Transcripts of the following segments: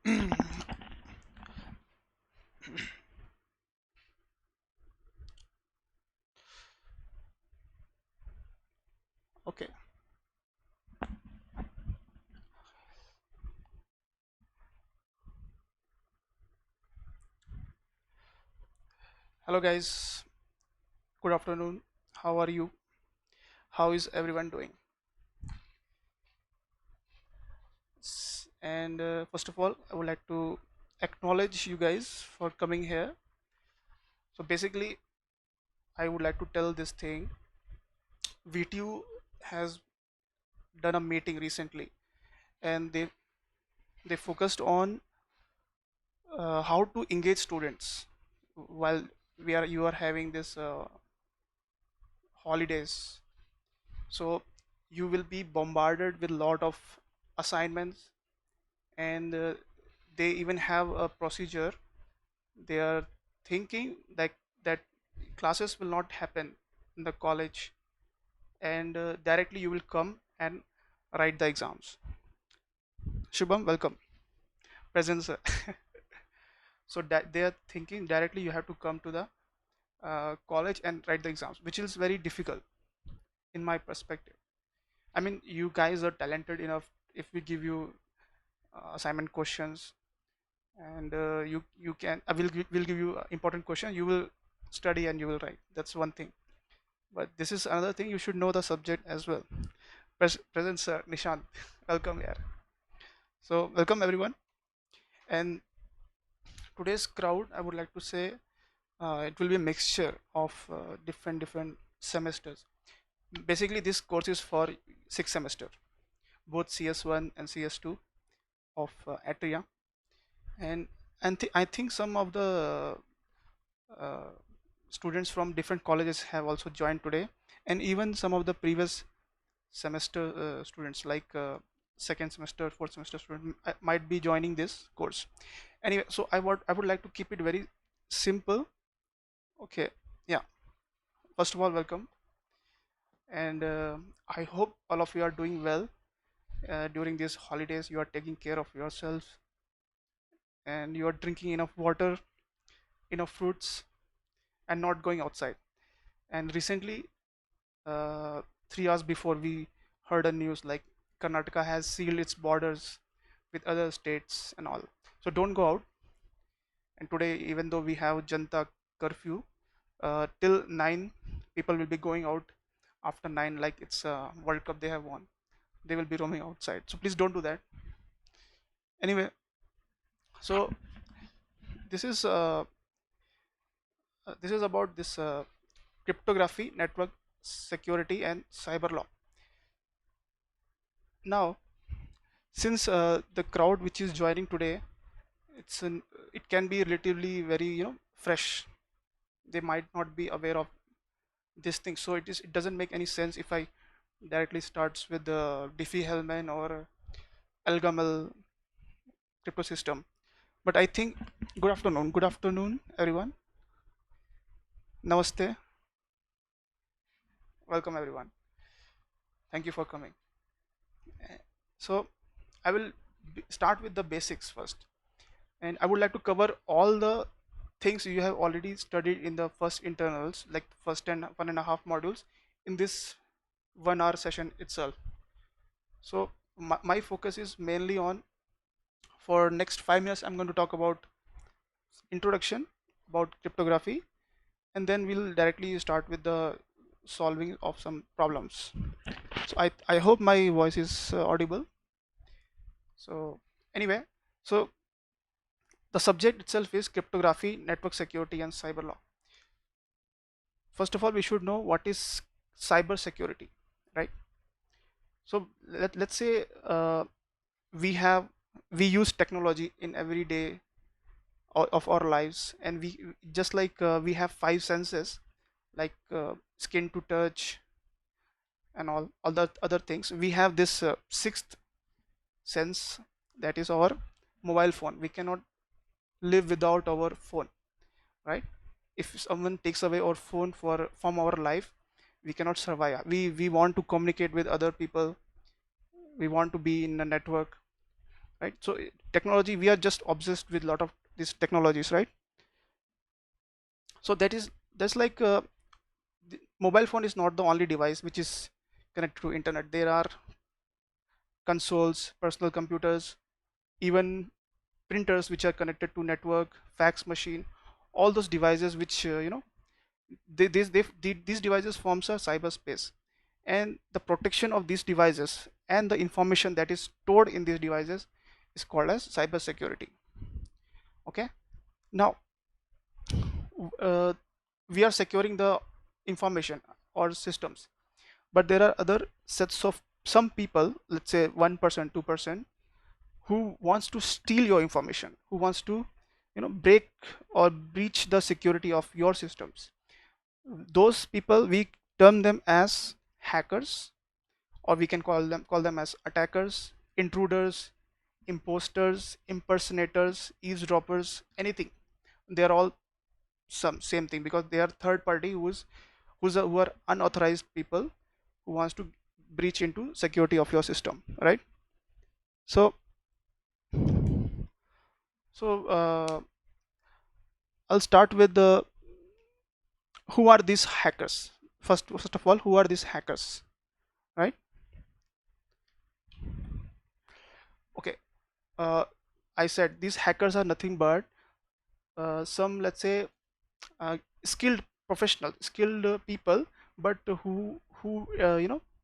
Okay. Hello guys. Good afternoon. How are you? How is everyone doing? And first of all, I would like to acknowledge you guys for coming here. So basically, I would like to tell this thing. VTU has done a meeting recently, and they focused on how to engage students while you are having this holidays. So you will be bombarded with a lot of assignments, and they even have a procedure. They are thinking that classes will not happen in the college, and directly you will come and write the exams. Shubham, welcome. Present, sir. So that they are thinking directly you have to come to the college and write the exams, which is very difficult in my perspective. I mean, you guys are talented enough. If we give you assignment questions, and you can will give you important question, you will study and you will write. That's one thing. But this is another thing, you should know the subject as well. Present, sir. Nishant. Welcome here. So welcome everyone. And today's crowd, I would like to say, it will be a mixture of different semesters. Basically this course is for 6 semester, both CS1 and CS2 of Atria. And I think some of the uh, students from different colleges have also joined today, and even some of the previous semester students, like second semester, fourth semester student, might be joining this course. Anyway, so I would like to keep it very simple. Okay, yeah. First of all, welcome, and I hope all of you are doing well during these holidays. You are taking care of yourselves, and you are drinking enough water, enough fruits, and not going outside. And recently, uh, 3 hours before, we heard a news like Karnataka has sealed its borders with other states and all. So don't go out. And today, even though we have Janta curfew, till 9, people will be going out. After 9, like it's a World Cup they have won, they will be roaming outside. So please don't do that. Anyway, so this is uh, this is about this cryptography, network security, and cyber law. Now, since the crowd which is joining today, it can be relatively very fresh. They might not be aware of this thing, so it doesn't make any sense if I directly starts with the Diffie-Hellman or Algamel crypto system. But I think, good afternoon, everyone. Namaste, welcome everyone. Thank you for coming. So I will start with the basics first, and I would like to cover all the things you have already studied in the first internals, like first and 1.5 modules, in this 1 hour session itself. So my focus is mainly on, for next 5 minutes I'm going to talk about introduction, about cryptography, and then we'll directly start with the solving of some problems. So I hope my voice is audible. So anyway, so the subject itself is cryptography, network security, and cyber law. First of all, we should know what is cyber security, right? So let's say we have we use technology in every day of our lives, and we just like we have 5 senses, like skin to touch and all the other things. We have this sixth sense, that is our mobile phone. We cannot live without our phone, right? If someone takes away our phone from our life, we cannot survive. We want to communicate with other people, we want to be in a network, right? So technology, we are just obsessed with a lot of these technologies, right? So that's like the mobile phone is not the only device which is connected to internet. There are consoles, personal computers, even printers which are connected to network, fax machine, all those devices which these devices forms a cyberspace, and the protection of these devices and the information that is stored in these devices is called as cybersecurity. Okay, now uh, we are securing the information or systems, but there are other sets of some people, let's say 1%, 2%, who wants to steal your information, who wants to break or breach the security of your systems. Those people, we term them as hackers, or we can call them as attackers, intruders, imposters, impersonators, eavesdroppers, anything. They are all some same thing, because they are third party who are unauthorized people who wants to breach into security of your system, right? So I'll start with the who are these hackers. First of all, who are these hackers, right? Okay, uh, I said these hackers are nothing but some, let's say, skilled professional, skilled people, but who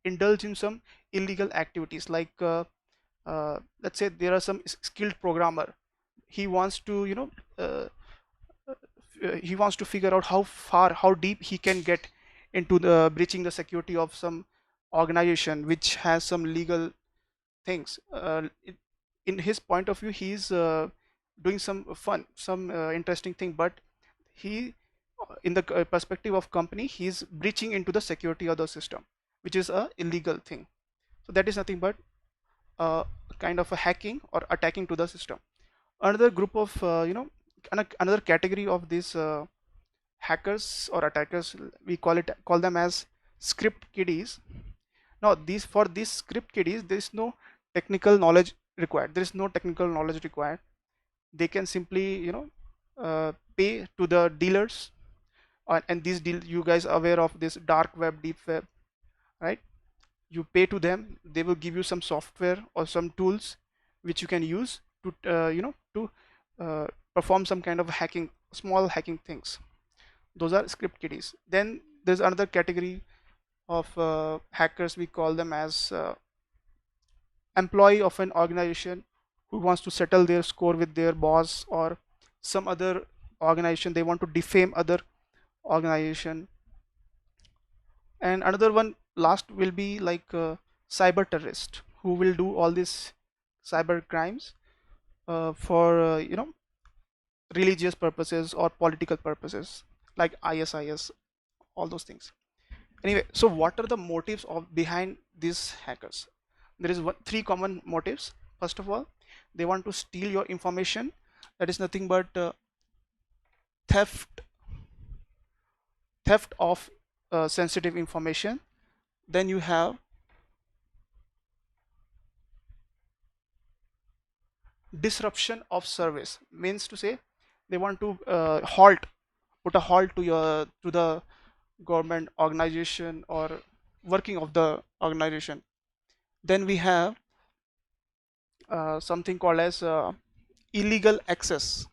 indulge in some illegal activities, like let's say there are some skilled programmer. He wants to he wants to figure out how far, how deep he can get into the breaching the security of some organization which has some legal things. In his point of view, he's doing some fun, some interesting thing, but he in the perspective of company, he's breaching into the security of the system, which is a illegal thing. So that is nothing but kind of a hacking or attacking to the system. Another group of another category of these hackers or attackers, we call them as script kiddies. Now these script kiddies, there is no technical knowledge required. There is no technical knowledge required. They can simply pay to the dealers, and these deal, you guys are aware of this dark web, deep web, right? You pay to them, they will give you some software or some tools which you can use to perform some kind of hacking, small hacking things. Those are script kiddies. Then there's another category of hackers, we call them as employee of an organization who wants to settle their score with their boss or some other organization. They want to defame other organization. And another one last will be like cyber terrorist, who will do all these cyber crimes for religious purposes or political purposes, like ISIS, all those things. Anyway, so what are the motives of behind these hackers? There is three common motives. First of all, they want to steal your information. That is nothing but theft theft of sensitive information. Then you have disruption of service, means to say they want to put a halt to the government organization or working of the organization. Then we have something called as illegal access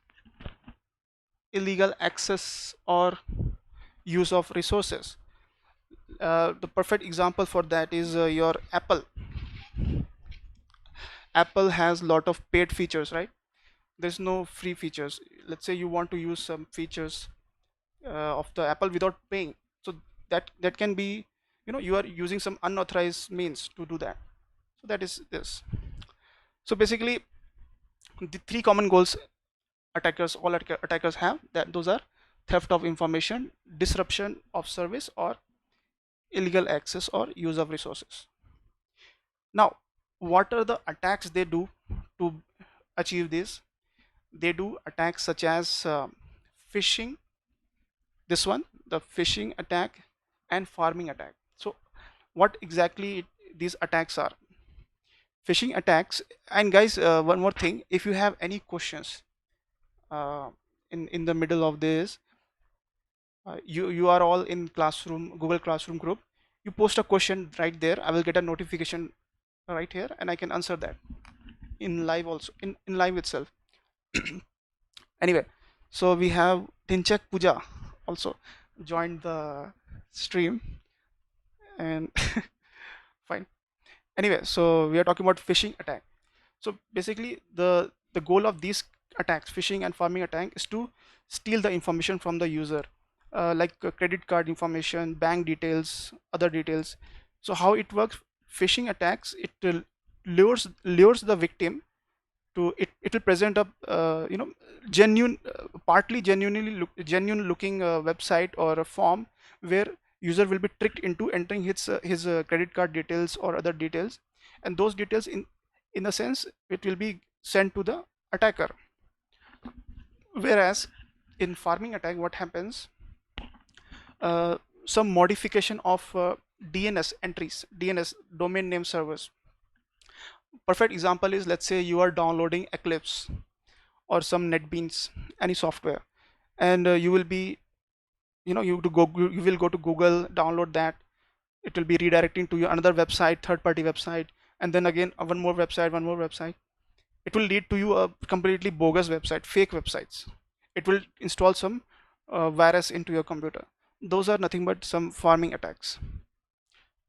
or use of resources. The perfect example for that is your Apple has lot of paid features, right? There's no free features. Let's say you want to use some features of the Apple without paying, so that can be, you are using some unauthorized means to do that. So that is this. So basically, the three common goals attackers have, that those are theft of information, disruption of service, or illegal access or use of resources. Now, what are the attacks they do to achieve this? They do attacks such as phishing, this one, the phishing attack, and farming attack. So what exactly these attacks are? phishing attacks. And guys, one more thing, if you have any questions uh, in the middle of this, you are all in classroom, Google Classroom group, you post a question right there, I will get a notification right here and I can answer that in live also, in live itself. Anyway, so we have Tinchak Puja also joined the stream, and fine. Anyway, so we are talking about phishing attack. So basically, the goal of these attacks, phishing and farming attack, is to steal the information from the user, like credit card information, bank details, other details. So how it works? Phishing attacks, it lures the victim to it. It will present a genuine, partly genuine looking website or a form where user will be tricked into entering his credit card details or other details, and those details in a sense it will be sent to the attacker. Whereas in farming attack, what happens, some modification of DNS entries, DNS, domain name servers. Perfect example is, let's say you are downloading Eclipse or some NetBeans, any software, and you will be, you will go to Google, download that. It will be redirecting to your another website, third-party website, and then again one more website, one more website. It will lead to you a completely bogus website, fake websites. It will install some virus into your computer. Those are nothing but some farming attacks.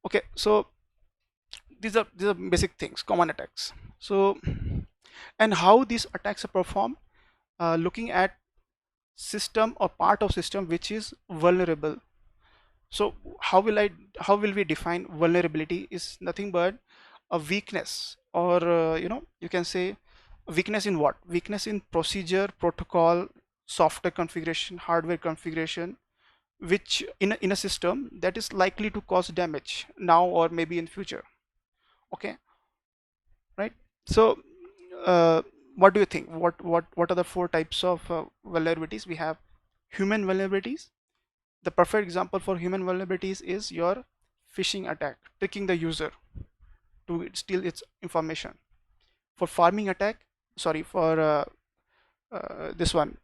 Okay, so these are basic things, common attacks. So, and how these attacks are performed, looking at system or part of system which is vulnerable. So how will we define vulnerability? Is nothing but a weakness, or you can say weakness in what? Weakness in procedure, protocol, software configuration, hardware configuration, which in a system that is likely to cause damage now or maybe in future. Okay, right? So what do you think? What are the four types of vulnerabilities? We have human vulnerabilities. The perfect example for human vulnerabilities is your phishing attack, tricking the user to steal its information. For farming attack, sorry, for this one,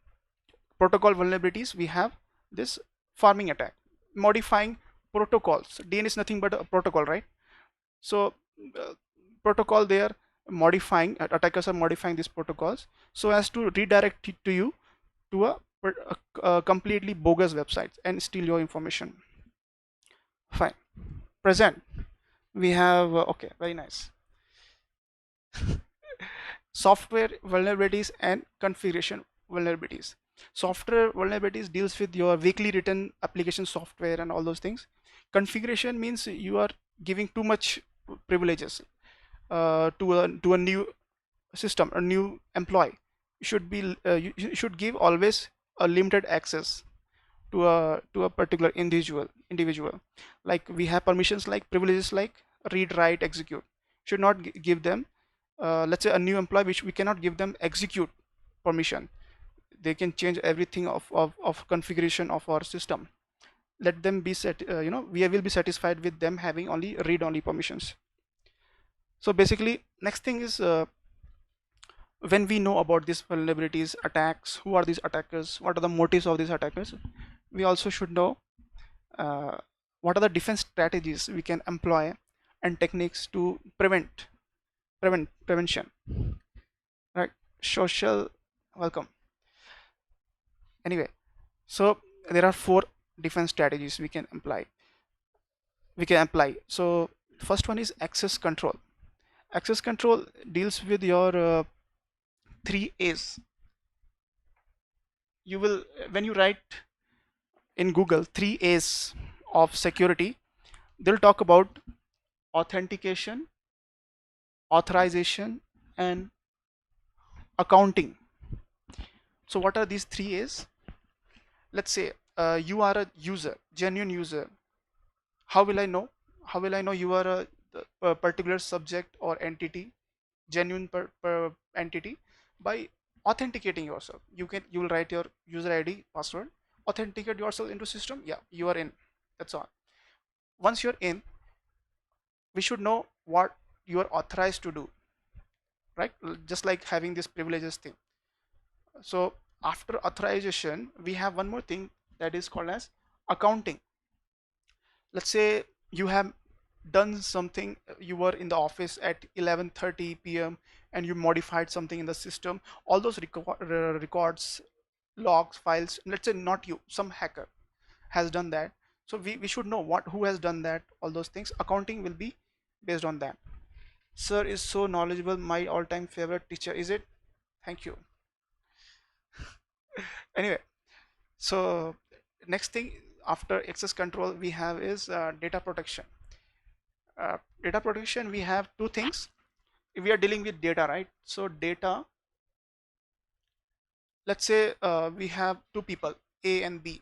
protocol vulnerabilities, we have this farming attack, modifying protocols. DNS is nothing but a protocol, right? So uh, protocol, they are modifying, attackers are modifying these protocols so as to redirect it to you to a completely bogus website and steal your information. Fine. Present, we have okay, very nice. Software vulnerabilities and configuration vulnerabilities. Software vulnerabilities deals with your weakly written application software and all those things. Configuration means you are giving too much privileges to a new system, a new employee. You should be you should give always a limited access to a particular individual. Like we have permissions like privileges like read, write, execute. Should not give them, let's say a new employee, which we cannot give them execute permission. They can change everything of configuration of our system. Let them be set, we will be satisfied with them having only read only permissions. So basically, next thing is, when we know about these vulnerabilities, attacks, who are these attackers, what are the motives of these attackers, we also should know uh, what are the defense strategies we can employ and techniques to prevention, right? Social, welcome. Anyway, so there are four defense strategies we can apply. So first one is access control. Access control deals with your three A's. You will, when you write in Google three A's of security, they'll talk about authentication, authorization, and accounting. So what are these three A's? Let's say you are a user, genuine user. How will I know? How will I know you are a particular subject or entity, genuine entity? By authenticating yourself. You will write your user ID, password, authenticate yourself into system. Yeah, you are in. That's all. Once you're in, we should know what you are authorized to do. right? Just like having this privileges thing. So after authorization, we have one more thing that is called as accounting. Let's say you have done something, you were in the office at 11:30 p.m. and you modified something in the system. All those records, logs, files, let's say not you, some hacker has done that. So we should know who has done that, all those things. Accounting will be based on that. Sir is so knowledgeable, my all-time favorite teacher. Is it? Thank you. Anyway, so next thing after access control we have is data protection. Data protection, we have two things. We are dealing with data, right? So data, let's say we have two people, A and B.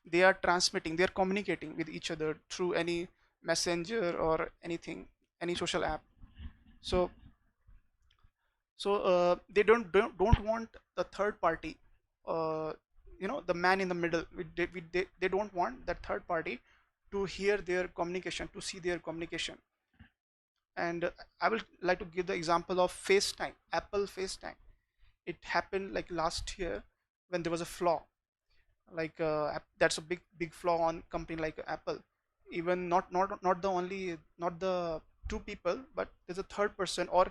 They are transmitting, they are communicating with each other through any messenger or anything, any social app. So they don't want the third party, uh, the man in the middle. They don't want that third party to hear their communication, to see their communication. And I will like to give the example of FaceTime, Apple FaceTime. It happened like last year when there was a flaw. Like that's a big flaw on company like Apple. Even not the only, not the two people, but there's a third person or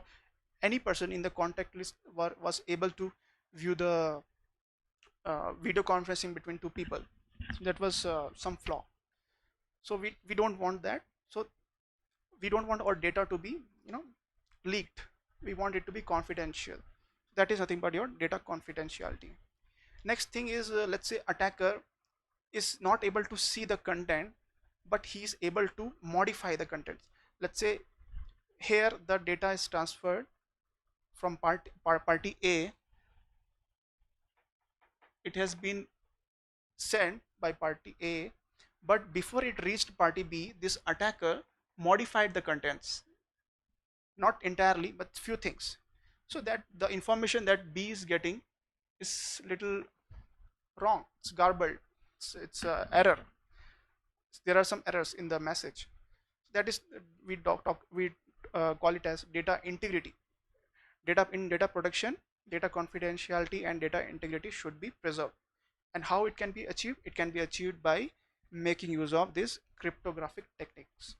any person in the contact list was able to view the video conferencing between two people. So that was some flaw. So we don't want that. So we don't want our data to be leaked. We want it to be confidential. That is nothing but your data confidentiality. Next thing is, let's say attacker is not able to see the content, but he is able to modify the content. Let's say here the data is transferred from party A. It has been sent by party A, but before it reached party B, this attacker modified the contents, not entirely but few things, so that the information that B is getting is little wrong, it's garbled, it's error. There are some errors in the message. That is, we call it as data integrity. Data protection, data confidentiality and data integrity should be preserved. And how it can be achieved? It can be achieved by making use of these cryptographic techniques.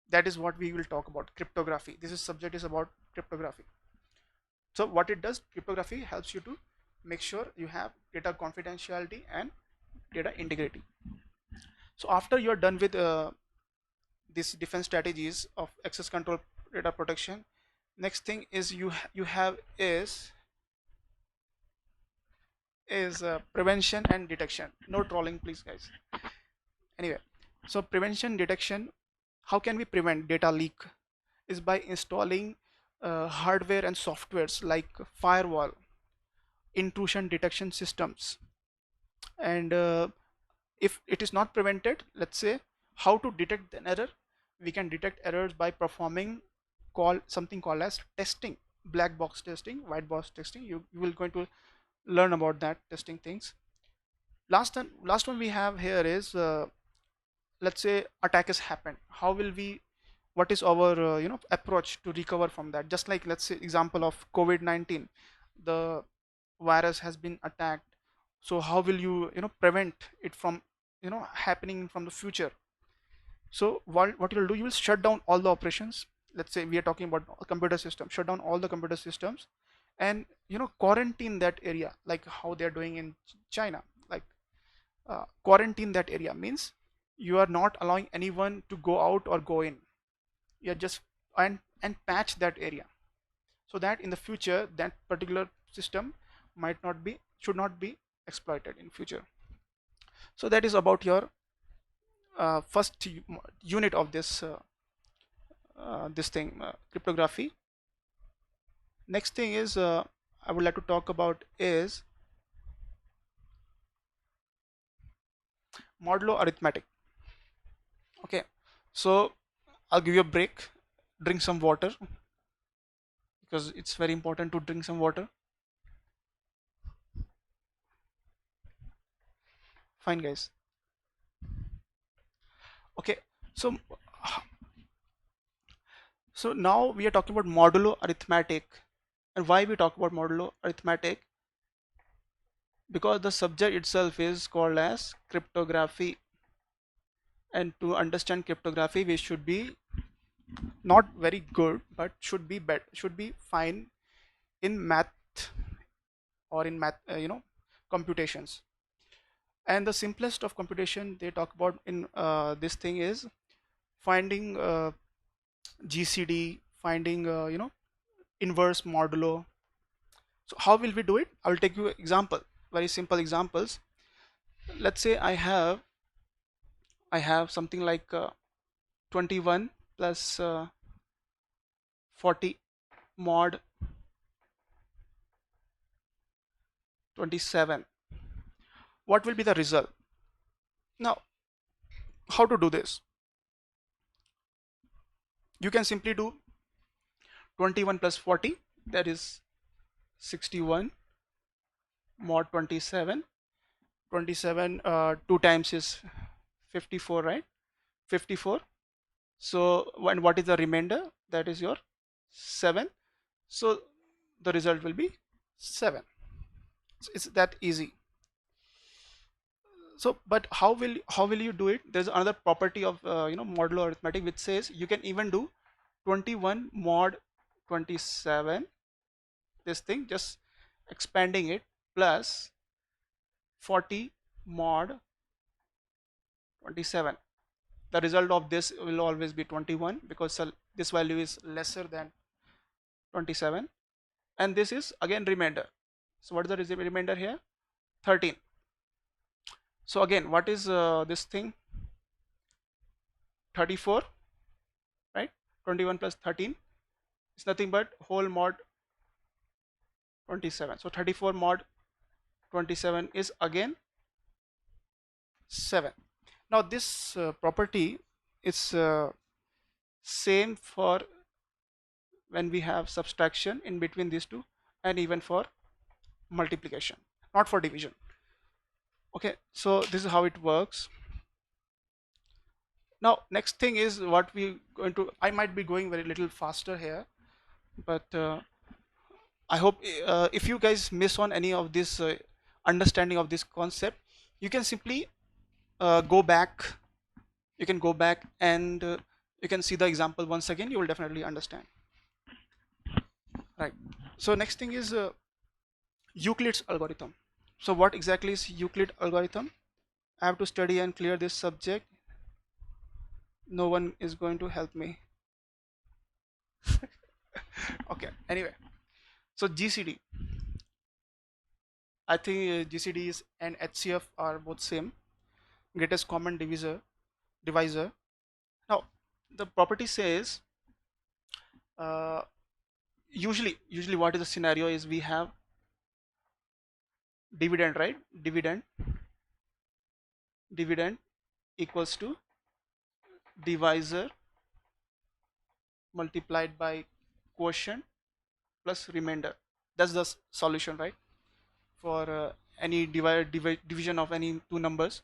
That is what we will talk about, cryptography. This is subject is about cryptography. So what it does, cryptography helps you to make sure you have data confidentiality and data integrity. So after you're done with these defense strategies of access control, data protection, next thing is you have is prevention and detection. No trolling please guys. Anyway, so prevention, detection, how can we prevent data leak? Is by installing hardware and softwares like firewall, intrusion detection systems. And if it is not prevented, let's say how to detect an error. We can detect errors by performing something called as testing, black box testing, white box testing. You will going to learn about that testing things. Last one we have here is, let's say attack has happened. How will we, what is our approach to recover from that? Just like, let's say example of COVID-19, the virus has been attacked. So how will you prevent it from happening from the future? So what you'll do, you will shut down all the operations. Let's say we are talking about a computer system, shut down all the computer systems and quarantine that area, like how they're doing in China. Like quarantine that area means you are not allowing anyone to go out or go in. You're just and patch that area, so that in the future that particular system should not be exploited in future. So that is about your first unit of this thing, cryptography. Next thing is I would like to talk about is modulo arithmetic. Okay, so I'll give you a break, drink some water, because it's very important to drink some water. Fine guys. Okay, so now we are talking about modulo arithmetic. And why we talk about modulo arithmetic? Because the subject itself is called as cryptography, and to understand cryptography we should be not very good, but should be fine in math, or in math, computations. And the simplest of computation they talk about in this thing is finding GCD, finding inverse modulo. So how will we do it? I will take you example, very simple examples. Let's say I have something like 21 plus 40 mod 27. What will be the result? Now, how to do this? You can simply do 21 plus 40, that is 61 mod 27. 27 2 times is 54, right? 54. So when what is the remainder? That is your 7. So the result will be 7. So it's that easy. So but how will you do it? There's another property of modular arithmetic which says you can even do 21 mod 27, this thing, just expanding it, plus 40 mod 27. The result of this will always be 21, because this value is lesser than 27, and this is again remainder. So what is the remainder here? 13. So again, what is this thing? 34, right? 21 plus 13 is nothing but whole mod 27. So 34 mod 27 is again 7. Now this property is same for when we have subtraction in between these two, and even for multiplication, not for division. Okay, so this is how it works. Now next thing is what we going to, I might be going very little faster here, but I hope if you guys miss on any of this understanding of this concept, you can simply go back. You can go back and you can see the example once again. You will definitely understand. Right. So next thing is Euclid's algorithm. So what exactly is Euclid algorithm? I have to study and clear this subject. No one is going to help me. Okay. Anyway, so GCD. I think GCDs and HCF are both same. Greatest common divisor. Now, the property says uh, usually what is the scenario is we have dividend, right? Dividend equals to divisor multiplied by quotient plus remainder. That's the solution, right? For any division of any two numbers.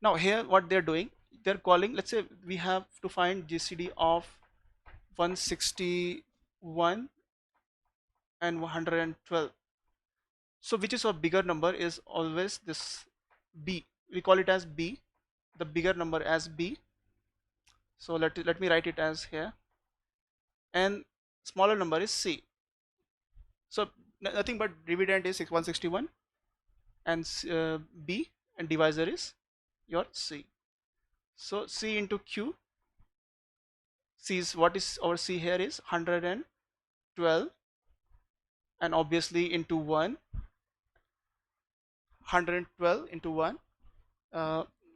Now here what they're doing, they're calling, let's say we have to find GCD of 161 and 112. So which is a bigger number is always this B. We call it as B, the bigger number as B. So let me write it as here, and smaller number is C. So nothing but dividend is 161 and B, and divisor is your C. So C into Q, C is, what is our C here is 112, and obviously into 1, 112 into 1,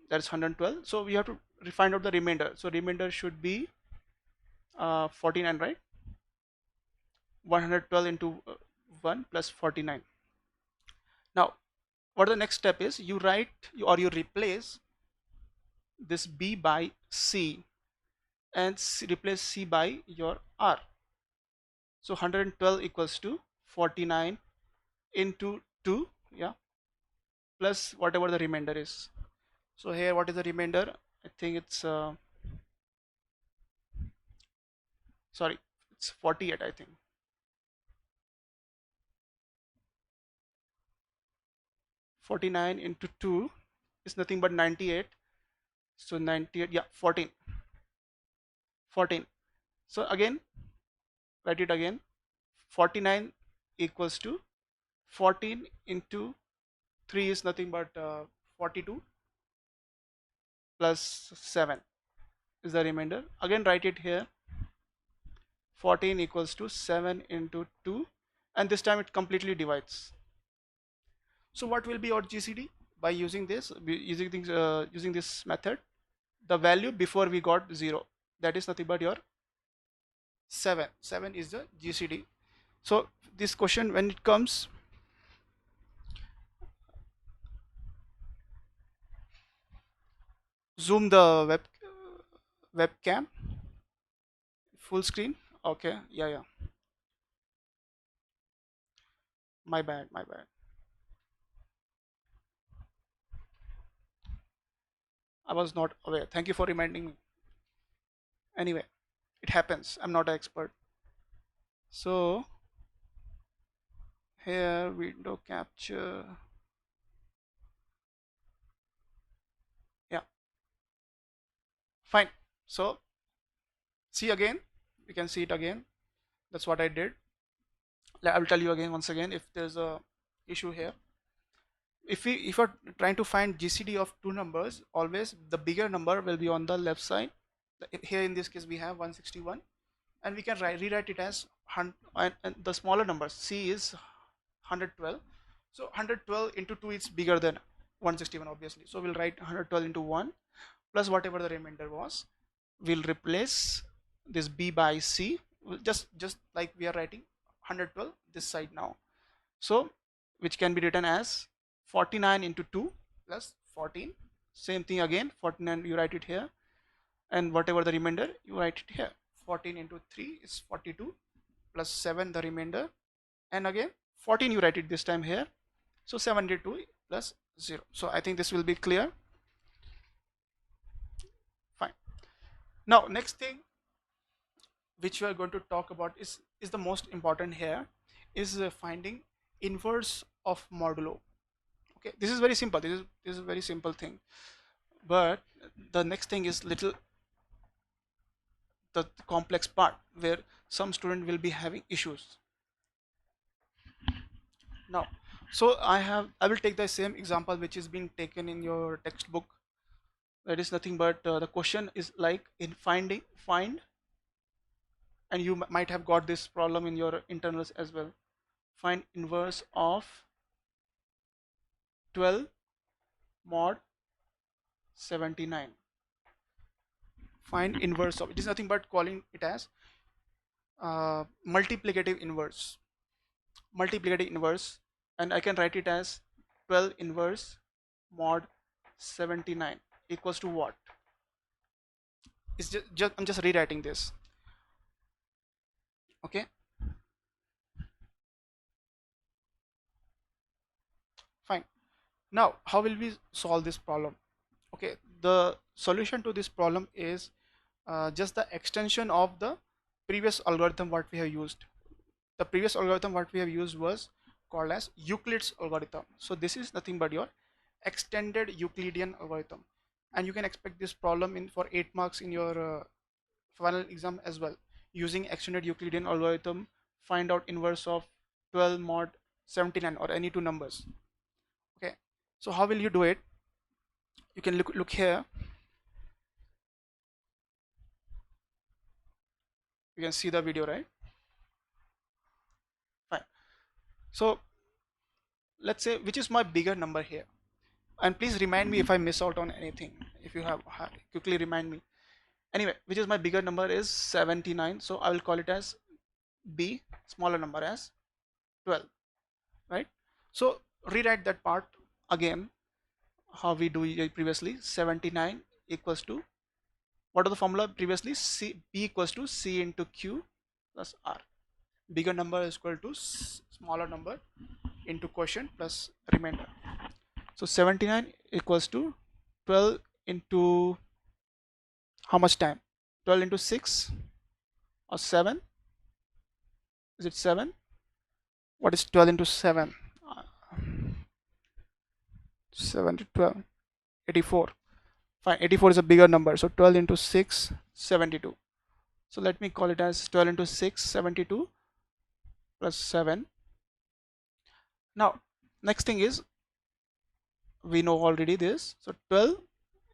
that's 112. So we have to find out the remainder. So remainder should be 49, right? 112 into 1 plus 49. Now what the next step is, you write or you replace this B by C, and replace C by your R. So 112 equals to 49 into 2, yeah, plus whatever the remainder is. So here what is the remainder? I think it's sorry, it's 48, I think. 49 into 2 is nothing but 98. So 98, yeah, 14. 14. So again, write it again. 49 equals to 14 into 3 is nothing but 42 plus 7 is the remainder. Again, write it here. 14 equals to 7 into 2, and this time it completely divides. So what will be your GCD by using this, using this method? The value before we got 0, that is nothing but your 7. 7 is the GCD. So this question, when it comes, zoom the webcam full screen. Okay, yeah, my bad, my bad. I was not aware. Thank you for reminding me. Anyway, it happens. I'm not an expert. So here, window capture. Yeah, fine. So see again. You can see it again. That's what I did. I will tell you again once again if there's a issue here. If you're trying to find GCD of two numbers, always the bigger number will be on the left side. Here in this case we have 161, and we can rewrite it as 100, and the smaller number C is 112. So 112 into 2 is bigger than 161 obviously. So we'll write 112 into 1 plus whatever the remainder was. We'll replace this B by C, just like we are writing 112 this side now. So which can be written as 49 into 2 plus 14. Same thing again, 49 you write it here, and whatever the remainder you write it here. 14 into 3 is 42 plus 7 the remainder, and again 14 you write it this time here. So 72 plus 0. So I think this will be clear. Fine. Now next thing which we are going to talk about is the most important here, is finding inverse of modulo. Okay, this is very simple. This is a very simple thing, but the next thing is little the complex part where some student will be having issues. Now, so I will take the same example which is being taken in your textbook. That is nothing but the question is like in find, and you might have got this problem in your internals as well. Find inverse of 12 mod 79. Find inverse of, it is nothing but calling it as multiplicative inverse. Multiplicative inverse, and I can write it as 12 inverse mod 79 equals to what? It's just I'm just rewriting this. Okay, fine. Now how will we solve this problem? Okay, the solution to this problem is just the extension of the previous algorithm what we have used. The previous algorithm what we have used was called as Euclid's algorithm. So this is nothing but your extended Euclidean algorithm, and you can expect this problem in for 8 marks in your final exam as well. Using extended Euclidean algorithm, find out inverse of 12 mod 79 or any two numbers. Okay, so how will you do it? You can look here. You can see the video, right? Fine. So let's say which is my bigger number here, and please remind me if I miss out on anything. If you have quickly remind me. Anyway, which is my bigger number is 79, so I will call it as B, smaller number as 12, right? So rewrite that part again how we do it previously. 79 equals to, what are the formula previously? C, B equals to C into Q plus R. Bigger number is equal to smaller number into quotient plus remainder. So 79 equals to 12 into how much time? 12 into 6 or 7? Is it 7? What is 12 into 7? 7 to 12, 84. Fine, 84 is a bigger number, so 12 into 6, 72. So let me call it as 12 into 6, 72 plus 7. Now next thing is, we know already this, so 12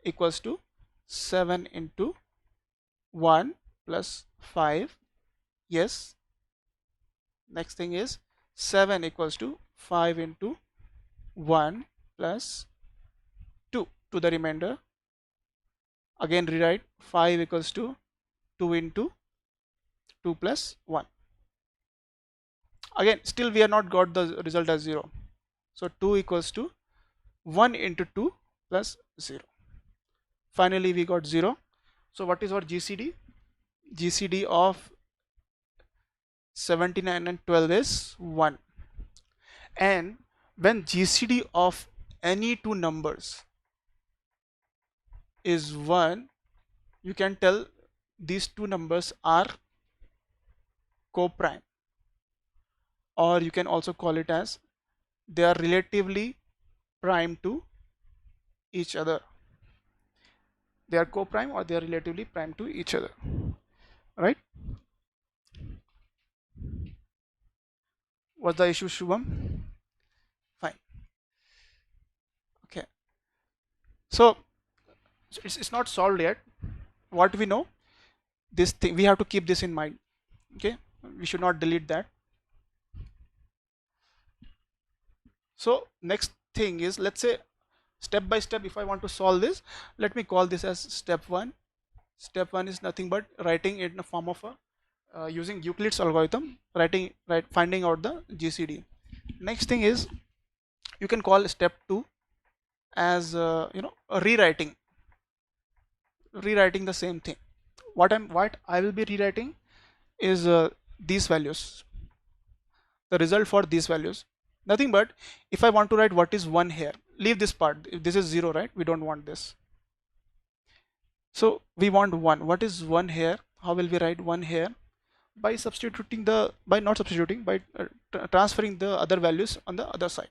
equals to 7 into 1 plus 5. Yes. Next thing is 7 equals to 5 into 1 plus 2 to the remainder. Again rewrite 5 equals to 2 into 2 plus 1. Again still we have not got the result as 0. So 2 equals to 1 into 2 plus 0. Finally we got 0. So what is our GCD? GCD of 79 and 12 is 1. And when GCD of any two numbers is 1, you can tell these two numbers are co-prime, or you can also call it as they are relatively prime to each other. They are co-prime or they are relatively prime to each other, right? What's the issue, Shubham? Fine. Okay, so it's not solved yet. What we know, this thing we have to keep this in mind. Okay, we should not delete that. So next thing is, let's say step by step, if I want to solve this, let me call this as step 1. Step 1 is nothing but writing it in the form of a using Euclid's algorithm, finding out the GCD. Next thing is, you can call step 2 as rewriting the same thing. What I will be rewriting is these values, the result for these values. Nothing but, if I want to write what is 1 here, leave this part. If this is 0, right, we don't want this. So we want 1. What is 1 here? How will we write 1 here? By substituting transferring the other values on the other side.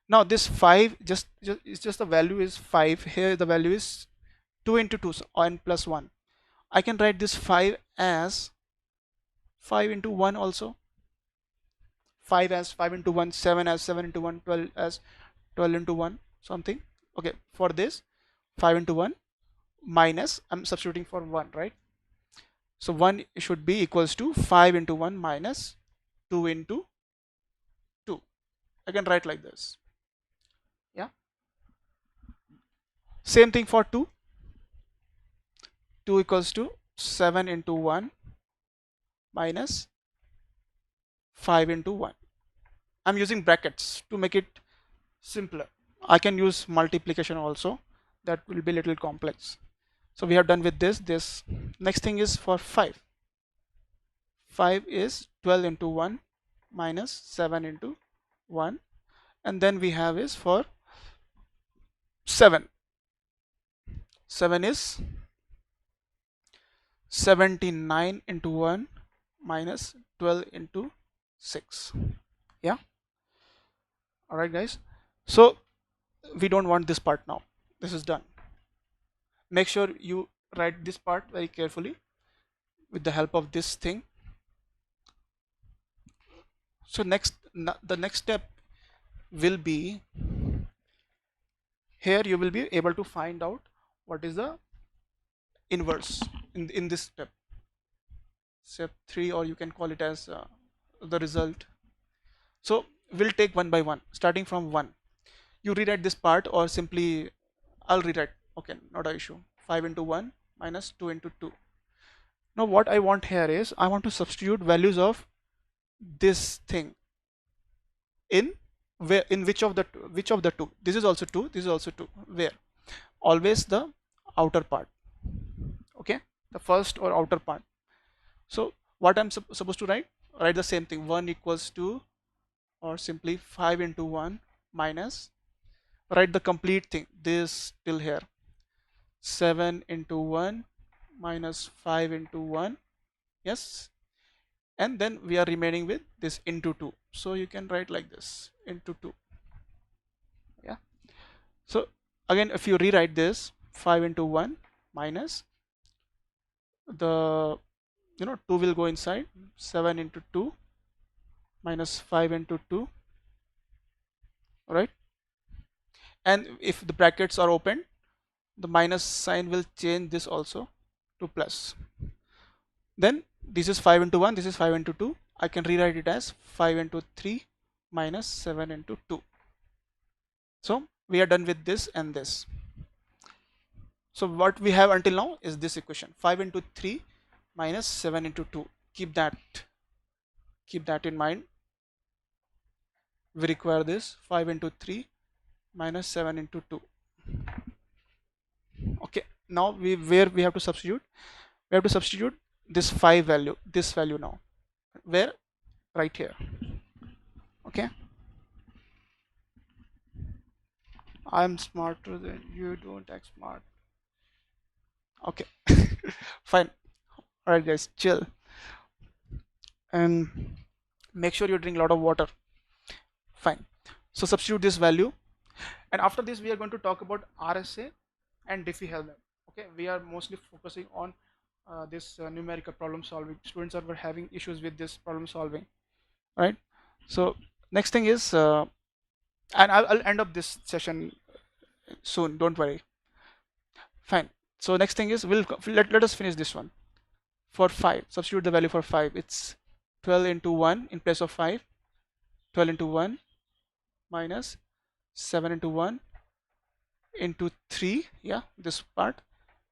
Now this 5 just the value is 5 here. The value is 2 into 2 and plus 1. I can write this 5 as 5 into 1 also. 5 as 5 into 1, 7 as 7 into 1, 12 as 12 into 1, something. Okay, for this 5 into 1 minus, I'm substituting for 1, right? So 1 should be equals to 5 into 1 minus 2 into 2. I can write like this. Yeah. Same thing for 2. 2 equals to 7 into 1 minus 5 into 1. I'm using brackets to make it simpler. I can use multiplication also. That will be a little complex. So we have done with this. Next thing is for 5. 5 is 12 into 1 minus 7 into 1. And then we have is for 7. 7 is 79 into 1 minus 12 into 6. Yeah. Alright guys. So we don't want this part now. This is done. Make sure you write this part very carefully with the help of this thing. So the next step will be, here you will be able to find out what is the inverse in this step 3, or you can call it as the result. So we'll take one by one, starting from 1. You rewrite this part, or simply I'll rewrite. Okay, not an issue. 5 into 1 minus 2 into 2. Now what I want here is, I want to substitute values of this thing in which of the two. This is also 2, this is also 2. Where? Always the outer part. Okay, the first or outer part. So what I'm supposed to write the same thing. 1 equals to, or simply 5 into 1 minus, write the complete thing, this till here. 7 into 1 minus 5 into 1. Yes. And then we are remaining with this into 2. So you can write like this, into 2. Yeah. So again, if you rewrite this, 5 into 1 minus the 2 will go inside, 7 into 2 minus 5 into 2, right? And if the brackets are open, the minus sign will change this also to plus. Then this is 5 into 1, this is 5 into 2. I can rewrite it as 5 into 3 minus 7 into 2. So we are done with this and this. So what we have until now is this equation, 5 into 3 minus 7 into 2. Keep that in mind. We require this 5 into 3 minus 7 into 2. Okay, now we have to substitute. We have to substitute this 5 value, this value now. Where? Right here. Okay. I'm smarter than you, don't act smart. Okay. Fine. Alright guys, chill. And make sure you drink a lot of water. Fine. So substitute this value. And after this we are going to talk about RSA and Diffie-Hellman. Okay, we are mostly focusing on this numerical problem solving. Students are having issues with this problem solving, right? So next thing is, and I'll end up this session soon, don't worry. Fine. So next thing is, let us finish this one. For 5, substitute the value for 5. It's 12 into 1 in place of 5. 12 into 1 minus 7 into 1 into 3, yeah, this part,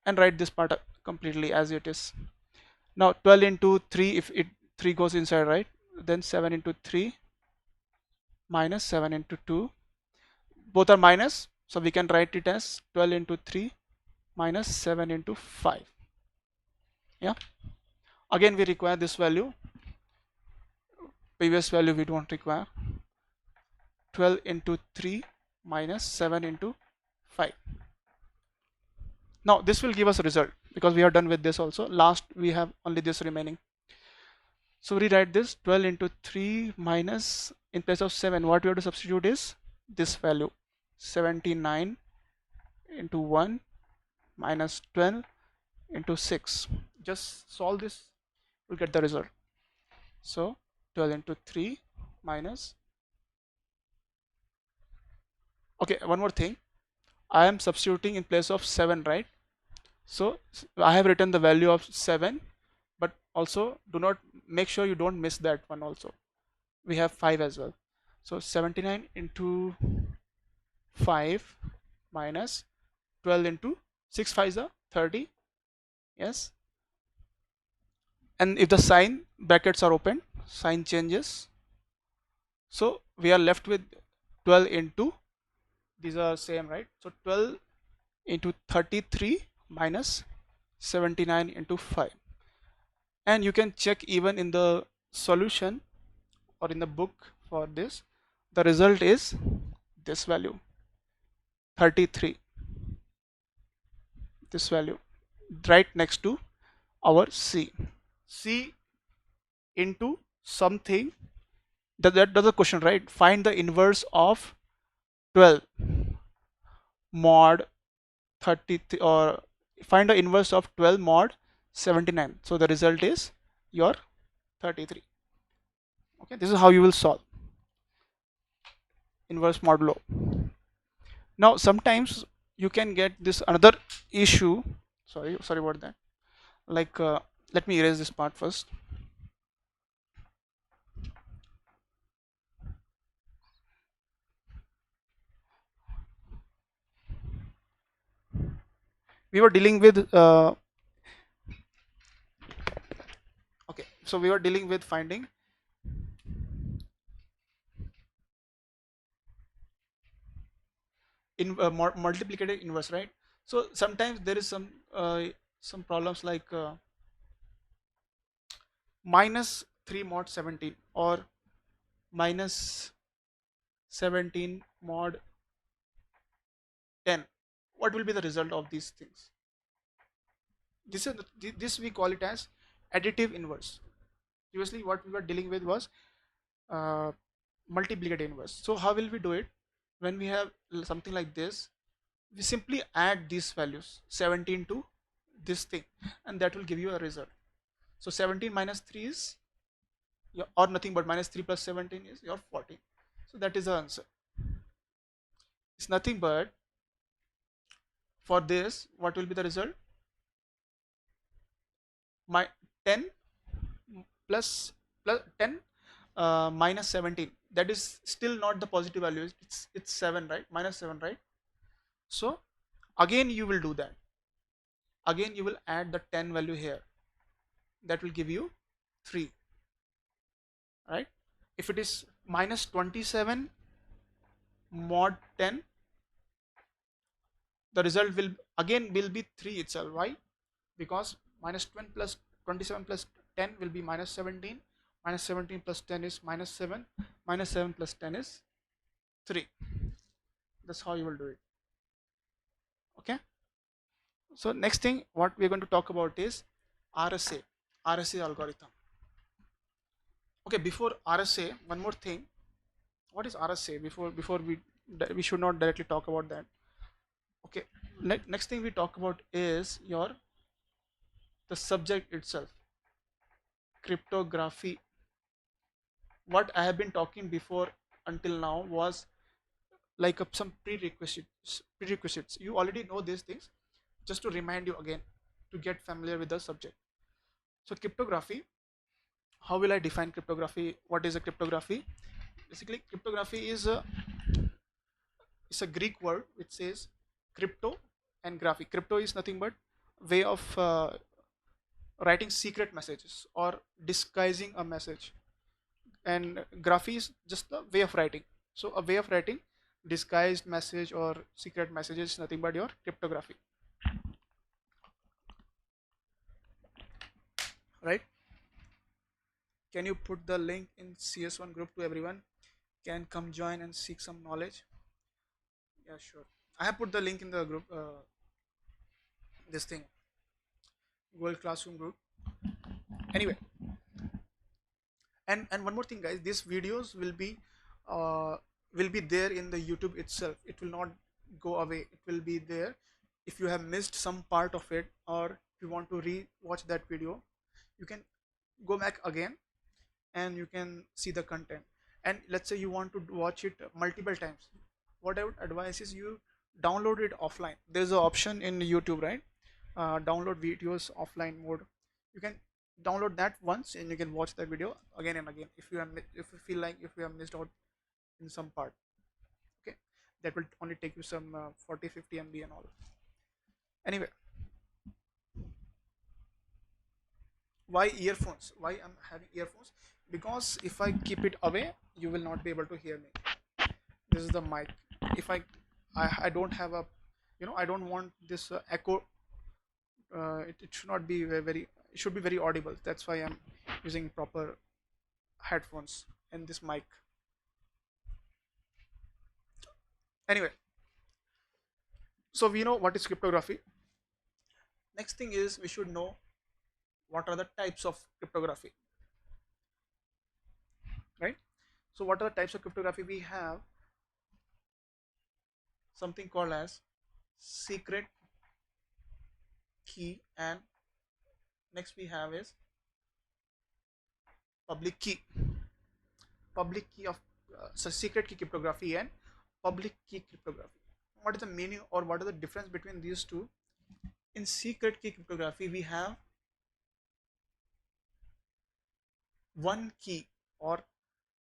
and write this part completely as it is. Now 12 into 3, if 3 goes inside, right, then 7 into 3 minus 7 into 2, both are minus, so we can write it as 12 into 3 minus 7 into 5. Yeah, again we require this value, previous value we don't require. 12 into 3 minus 7 into 5. Now this will give us a result because we are done with this also. Last we have only this remaining. So rewrite this 12 into 3 minus, in place of 7, what we have to substitute is this value, 79 into 1 minus 12 into 6. Just solve this, we'll get the result. So 12 into 3 minus, okay, one more thing, I am substituting in place of 7, right? So I have written the value of 7, but also do not, make sure you don't miss that one also. We have 5 as well. So 79 into 5 minus 12 into 6 5 is 30. Yes. And if the sign brackets are open, sign changes. So we are left with 12 into, these are same, right? So 12 into 33 minus 79 into 5. And you can check even in the solution or in the book for this, the result is this value, 33, this value, right next to our C. C into something, that's a question, right? Find the inverse of 12 mod 33, or find the inverse of 12 mod 79. So the result is your 33. Okay, this is how you will solve inverse modulo. Now sometimes you can get this another issue, sorry about that, like let me erase this part first. We were dealing with okay, so we were dealing with finding in multiplicative inverse, right? So sometimes there is some problems like minus 3 mod 17 or minus 17 mod 10. What will be the result of these things? This we call it as additive inverse. Previously what we were dealing with was uh, multiplicative inverse. So how will we do it? When we have something like this, We simply add these values 17 to this thing, and that will give you a result. So 17 minus 3 is your, or nothing but minus 3 plus 17 is your 14. So that is the answer. It's nothing but, for this, what will be the result? My 10 plus plus 10 minus 17, that is still not the positive value. It's 7, right? Minus 7, right? So again you will do that. Again you will add the 10 value here. That will give you 3, right? If it is minus 27 mod 10, the result will be 3 itself. Why? Because minus 20 plus 27 plus 10 will be minus 17. Minus 17 plus 10 is minus 7. Minus 7 plus 10 is 3. That's how you will do it. Okay. So next thing what we are going to talk about is RSA algorithm. Okay, before RSA, one more thing. What is RSA? Before we should not directly talk about that. Okay. Next thing we talk about is the subject itself, cryptography. What I have been talking before until now was like some prerequisites. You already know these things. Just to remind you again, to get familiar with the subject. So cryptography, how will I define cryptography? What is a cryptography? Basically, cryptography is a Greek word which says crypto and graphy. Crypto is nothing but way of writing secret messages or disguising a message, and graphy is just the way of writing. So a way of writing disguised message or secret messages is nothing but your cryptography, right? Can you put the link in CS1 group to everyone can come join and seek some knowledge? Yeah, sure. I have put the link in the group, this thing, Google Classroom group. Anyway, and one more thing, guys. These videos uh, will be there in the YouTube itself. It will not go away. It will be there. If you have missed some part of it, or if you want to re-watch that video, you can go back again and you can see the content. And let's say you want to watch it multiple times, what I would advise is you download it offline. There's an option in YouTube, right? Download videos offline mode. You can download that once and you can watch that video again and again if if you feel like if you have missed out in some part. Okay, that will only take you some 40-50 MB and all. Anyway, why earphones? Why I'm having earphones? Because if I keep it away, you will not be able to hear me. This is the mic. If I don't have a, I don't want this echo. It should not be very, it should be very audible. That's why I'm using proper headphones and this mic. Anyway, so we know what is cryptography. Next thing is we should know what are the types of cryptography, right? So what are the types of cryptography? We have something called as secret key, and next we have is public key. Public key of so secret key cryptography and public key cryptography. What is the meaning or what is the difference between these two? In secret key cryptography, we have one key or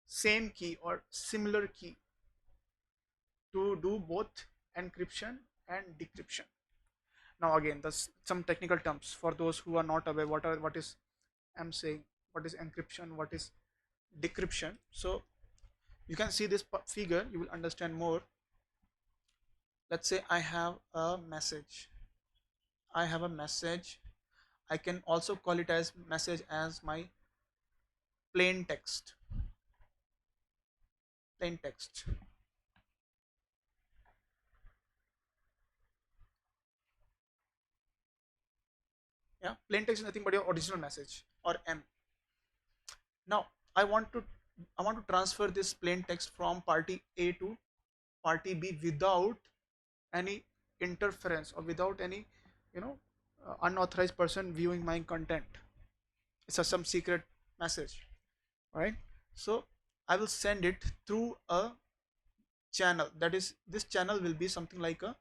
same key or similar key to do both encryption and decryption. Now again, there's some technical terms for those who are not aware. What is I'm saying? What is encryption? What is decryption? So you can see this figure, you will understand more. Let's say I have a message. I can also call it as message as my plain text. Yeah, plain text is nothing but your original message, or M. Now I want to transfer this plain text from party A to party B without any interference or without any, you know, unauthorized person viewing my content. It's some secret message, right? So I will send it through a channel. That is, this channel will be something like a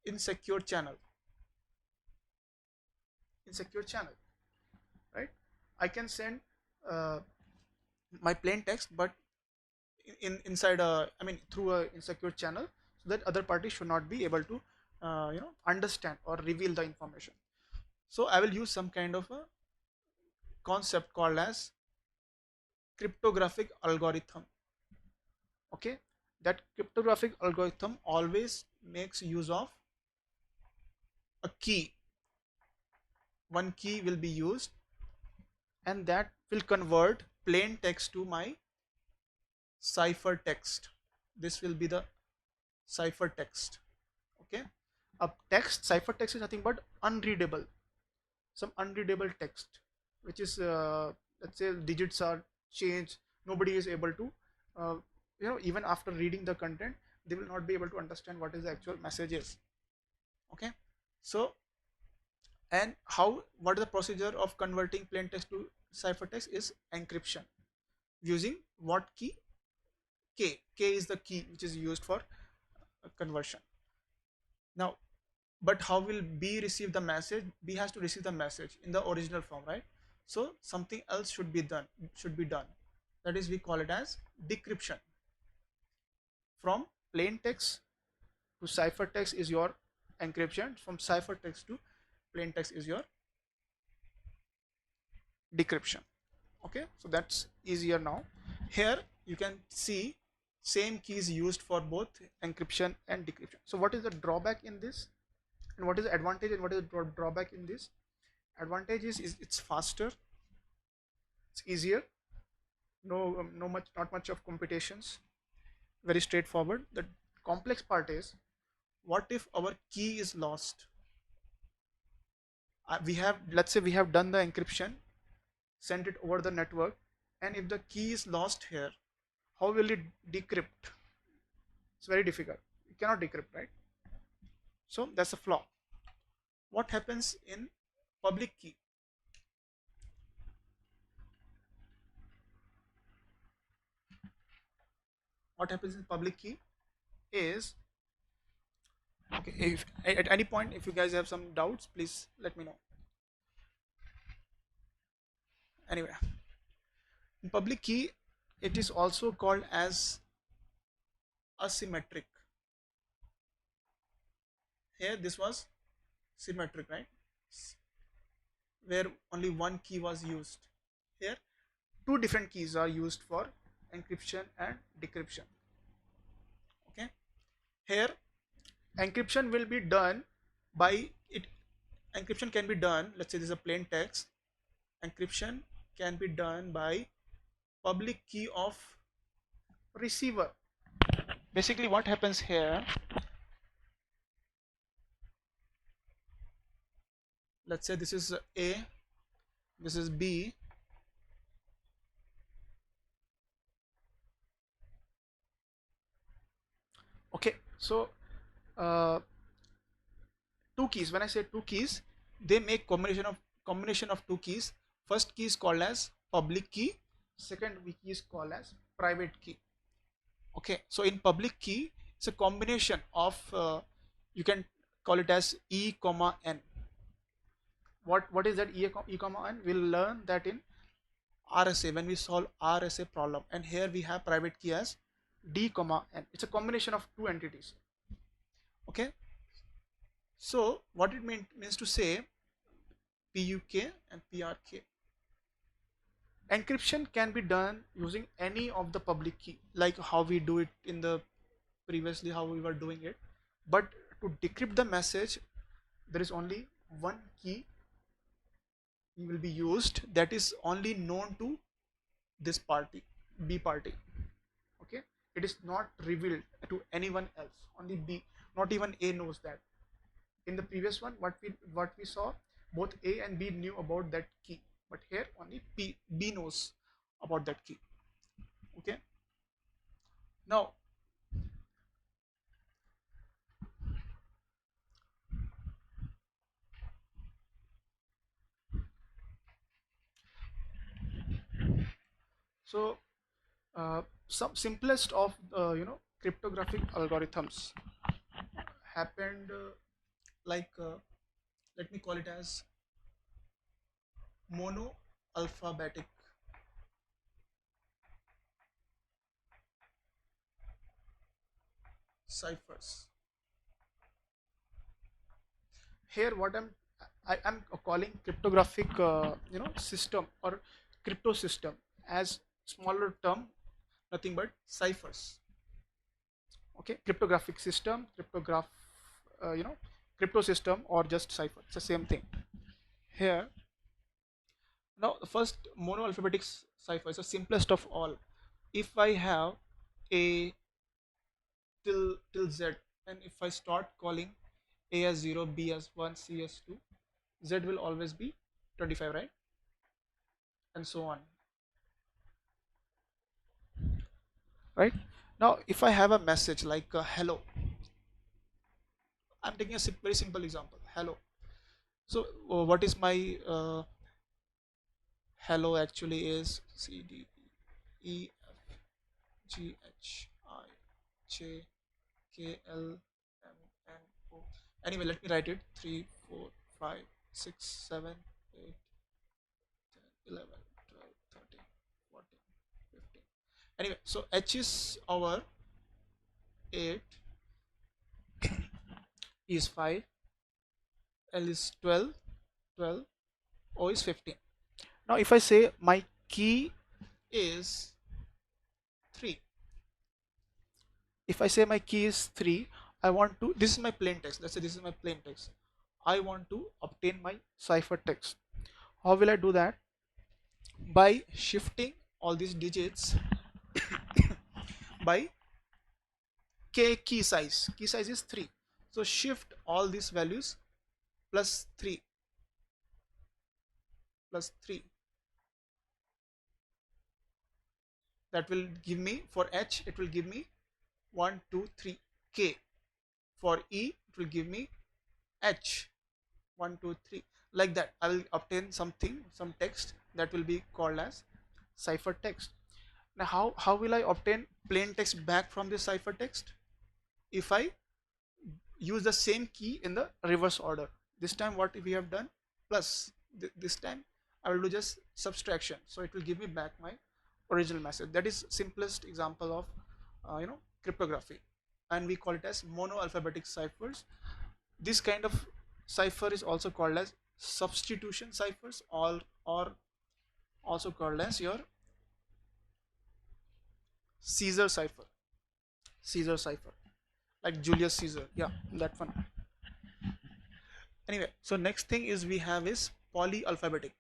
insecure channel. Insecure channel, right? I can send uh, my plain text, but inside a, I mean, through a insecure channel, so that other party should not be able to, understand or reveal the information. So I will use some kind of a concept called as cryptographic algorithm. Okay, that cryptographic algorithm always makes use of a key. One key will be used, and that will convert plain text to my ciphertext. This will be the ciphertext. Okay, a text, ciphertext is nothing but unreadable, some unreadable text, which is, let's say digits are changed, nobody is able to, uh, even after reading the content, they will not be able to understand what is the actual message is. Okay, so, and what is the procedure of converting plain text to ciphertext is encryption, using what key? K is the key which is used for conversion. Now, but how will B receive the message? B has to receive the message in the original form, right? So something else should be done. That is, we call it as decryption. From plain text to ciphertext is your encryption. From ciphertext to plain text is your decryption. Okay, so that's easier now. Here you can see same keys used for both encryption and decryption. So what is the drawback in this, and what is the advantage and what is the drawback in this? Advantage is it's faster, it's easier, not much of computations, very straightforward. The complex part is, what if our key is lost? Let's say we have done the encryption, sent it over the network, and if the key is lost here, how will it decrypt? It's very difficult, you cannot decrypt, right? So that's a flaw. What happens in public key? What happens in public key is, okay, if at any point if you guys have some doubts, please let me know. Anyway, in public key, it is also called as asymmetric. Here this was symmetric, right, where only one key was used. Here two different keys are used for encryption and decryption. Okay, here encryption will be done by it. Encryption can be done, let's say this is a plain text, encryption can be done by public key of receiver. Basically what happens here, let's say this is A, this is B, okay. So uh, two keys, when I say two keys, they make combination of two keys. First key is called as public key, second key is called as private key. Okay, so in public key, it's a combination of, you can call it as E comma N. What is that E comma N? We'll learn that in RSA when we solve RSA problem, and here we have private key as D comma N. It's a combination of two entities. Okay, so what it means to say PUK and PRK. Encryption can be done using any of the public key, like how we do it in the previously, how we were doing it. But to decrypt the message, there is only one key will be used, that is only known to this party, B party. Okay, it is not revealed to anyone else, only B, not even A knows that. In the previous one, what we saw, both A and B knew about that key, but here only B knows about that key. Okay, now So some simplest of cryptographic algorithms happened like let me call it as mono alphabetic ciphers. Here what I'm calling cryptographic system or crypto system as smaller term, nothing but ciphers. Okay, cryptographic system, cryptograph crypto system, or just cipher, it's the same thing. Here now the first mono alphabetic cipher is the simplest of all. If I have a till z, and if I start calling a as 0, b as 1, c as 2, z will always be 25, right? And so on, right? Now if I have a message like hello, I'm taking a very simple example, hello. So what is my hello actually is c d e f g h I j k l m n o. Anyway, let me write it: 3 4 5 6 7 8 10 11 12 13 14 15. Anyway, so h is our 8, E is 5, L is 12, O is 15. Now if I say my key is 3, if I say my key is 3, I want to, this is my plain text, let's say this is my plain text, I want to obtain my ciphertext. How will I do that? By shifting all these digits by k key size. Key size is 3, so shift all these values plus 3 plus 3. That will give me, for h it will give me 1 2 3 k, for e it will give me h 1 2 3. Like that I will obtain something, some text that will be called as ciphertext. Now how will I obtain plain text back from this ciphertext? If I use the same key in the reverse order. This time what we have done, plus this time I will do just subtraction, so it will give me back my original message. That is simplest example of cryptography, and we call it as mono alphabetic ciphers. This kind of cipher is also called as substitution ciphers, or also called as your Caesar cipher. Caesar cipher, like Julius Caesar, yeah, that one. Anyway, so next thing is we have is polyalphabetic.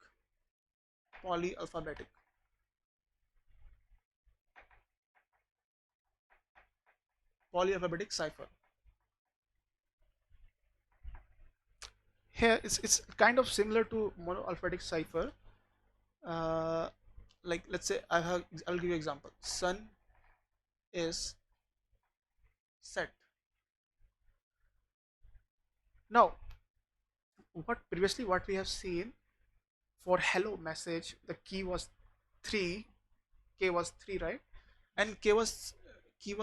Polyalphabetic. Polyalphabetic cipher. Here it's kind of similar to monoalphabetic cipher. Like let's say I'll give you example. Sun is set. Now, what we have seen for hello message, the key was 3, k was 3, right? And key was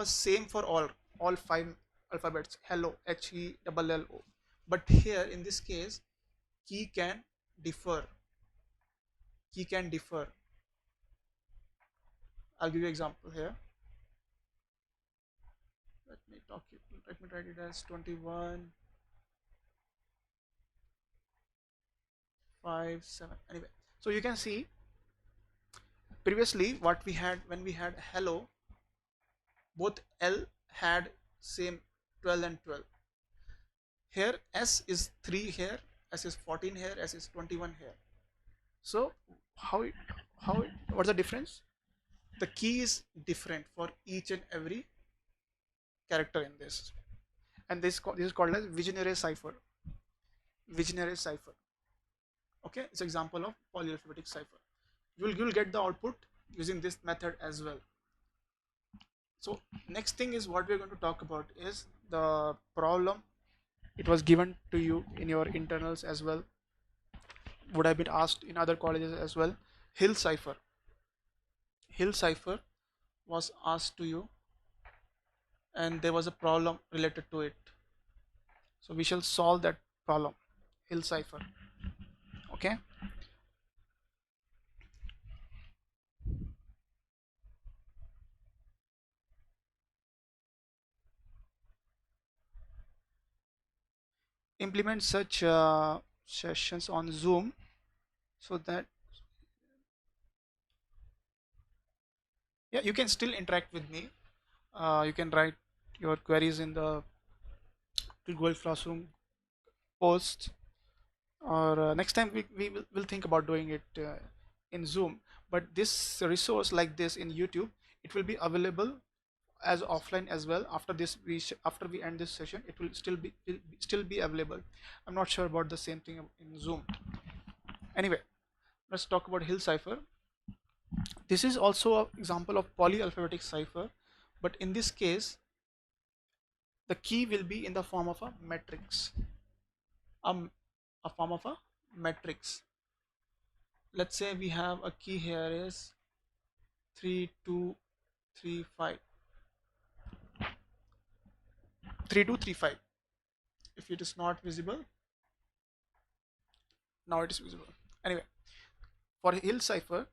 same for all 5 alphabets, hello, h e double l o. But here in this case, key can differ. Key can differ. I'll give you example here. Let me write it as 21 5 7. Anyway, so you can see previously what we had, when we had hello, both L had same 12 and 12. Here S is 3 here, S is 14 here, S is 21 here. So what's the difference? The key is different for each and every character in this, and this is called as visionary cipher. Visionary cipher. Okay, it's an example of polyalphabetic cipher. You'll get the output using this method as well. So next thing is what we're going to talk about is the problem. It was given to you in your internals as well, would have been asked in other colleges as well. Hill cipher. Hill cipher was asked to you and there was a problem related to it. So we shall solve that problem, Hill cipher. Okay. Implement such sessions on Zoom so that, yeah, you can still interact with me. You can write your queries in the Google Classroom post, or next time will think about doing it in Zoom. But this resource like this in YouTube, it will be available as offline as well. After this, after we end this session, it will still be available. I'm not sure about the same thing in Zoom. Anyway, let's talk about Hill cipher. This is also an example of polyalphabetic cipher, but in this case the key will be in the form of a matrix, um, a form of a matrix. Let's say we have a key here is 3235, 3235. If it is not visible, now it is visible. Anyway, for Hill cipher,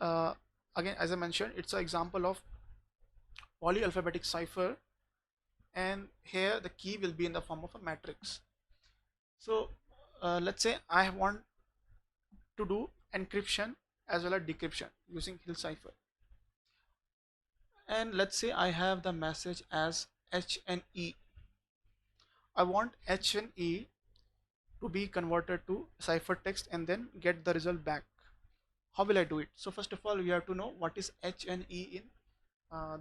uh, again as I mentioned, it's an example of polyalphabetic cipher, and here the key will be in the form of a matrix. So let's say I want to do encryption as well as decryption using Hill cipher, and let's say I have the message as H and E. I want H and E to be converted to ciphertext and then get the result back. How will I do it? So first of all, we have to know what is H and E in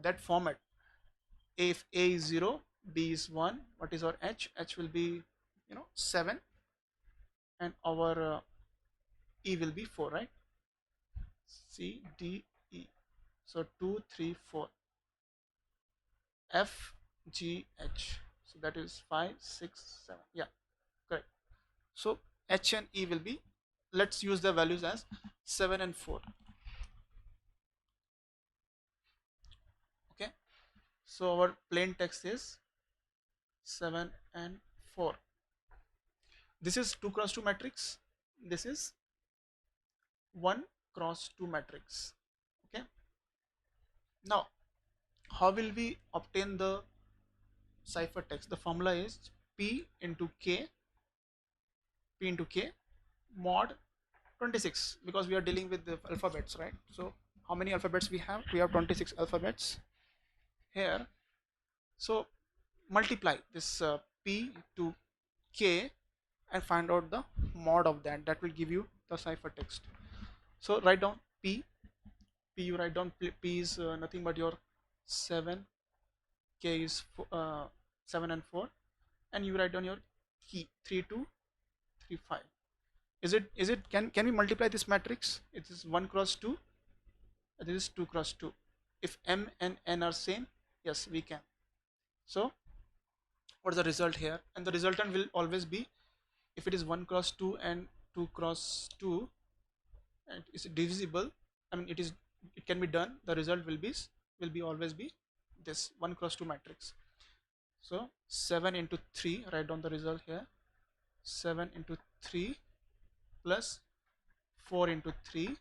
that format. If A is 0, B is 1, what is our H? H will be 7, and our E will be 4, right? C, D, E. So 2, 3, 4. F, G, H. So that is 5, 6, 7. Yeah, correct. So H and E will be, let's use the values as 7 and 4. Okay. So our plain text is 7 and 4. This is 2 cross 2 matrix. This is 1 cross 2 matrix. Okay. Now, how will we obtain the ciphertext? The formula is P into K mod 26, because we are dealing with the alphabets, right? So how many alphabets we have? We have 26 alphabets here. So multiply this P to K and find out the mod of that. That will give you the ciphertext. So write down P. You write down P is nothing but your 7, K is 7 and 4, and you write down your key 3235. Can we multiply this matrix? It is 1 cross 2, this is 2 cross 2. If M and N are same, yes, we can. So what is the result here? And the resultant will always be, if it is 1 cross 2 and 2 cross 2, and is divisible, I mean it can be done, the result will be always be this 1 cross 2 matrix. So 7 into 3, write down the result here, 7 into 3 plus 4 into 3,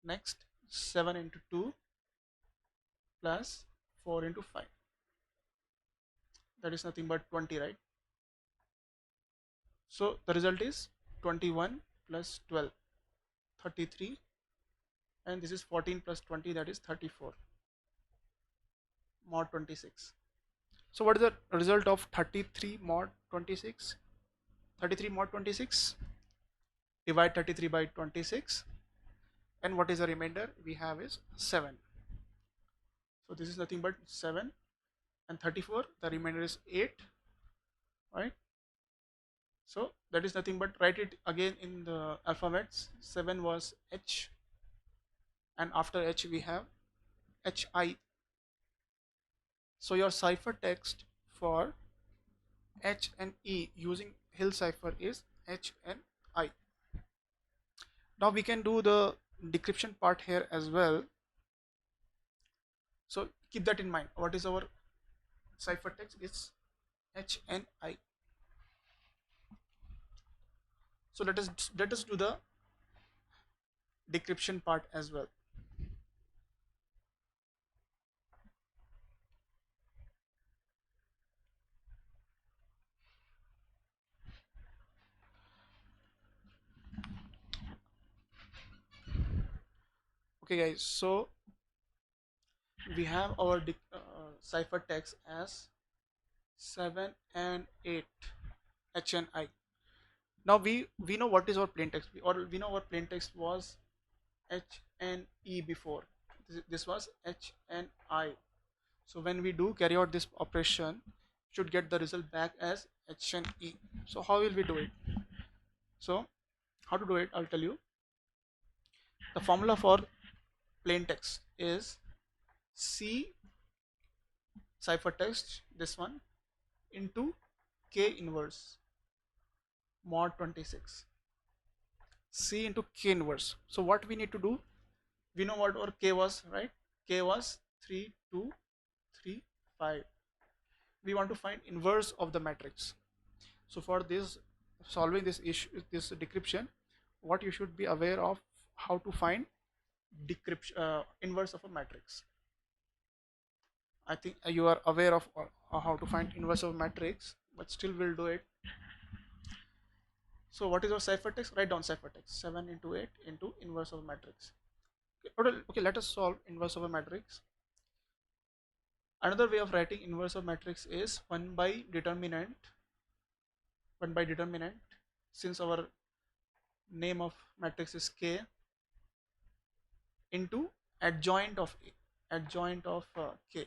next 7 into 2 plus 4 into 5, that is nothing but 20, right? So the result is 21 plus 12, 33, and this is 14 plus 20, that is 34 mod 26. So what is the result of 33 mod 26? 33 mod 26, divide 33 by 26, and what is the remainder we have is 7. So this is nothing but 7 and 34, the remainder is 8, right? So that is nothing but, write it again in the alphabets. 7 was H, and after H we have HI. So your ciphertext for H and E using Hill cipher is H and I. Now we can do the decryption part here as well. So keep that in mind. What is our ciphertext? It's HNI. So let us do the decryption part as well. Okay guys, so we have our ciphertext as 7 and 8 HNI. Now we know what is our plain text, or we know our plain text was HNE before. This was HNI. So when we do carry out this operation, should get the result back as HNE. So how will we do it? So how to do it, I'll tell you. The formula for plain text is C ciphertext, this one, into K inverse mod 26. C into K inverse. So what we need to do, we know what our K was, right? K was 3 2 3 5. We want to find inverse of the matrix. So for this, solving this issue, this decryption, what you should be aware of, how to find decryption inverse of a matrix. I think you are aware of how to find inverse of a matrix, but still we'll do it. So what is our ciphertext? Write down ciphertext 7 into 8 into inverse of a matrix. Okay, let us solve inverse of a matrix. Another way of writing inverse of matrix is 1 by determinant. 1 by determinant, since our name of matrix is K, into adjoint of K.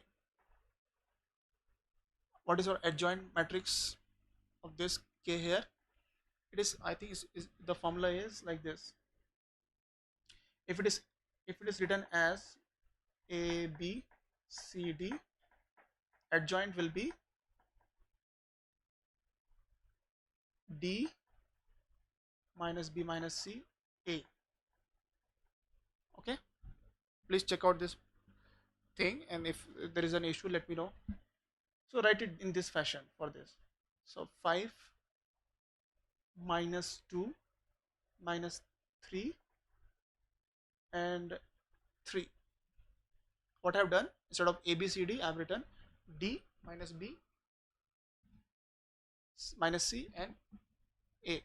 What is our adjoint matrix of this K here? It is, I think the formula is like this. If it is written as A B C D, adjoint will be D minus B minus C A. Okay, please check out this thing, and if there is an issue, let me know. So write it in this fashion for this. So 5 minus 2 minus 3 and 3. What I have done, instead of A B C D, I have written D minus B minus C and A.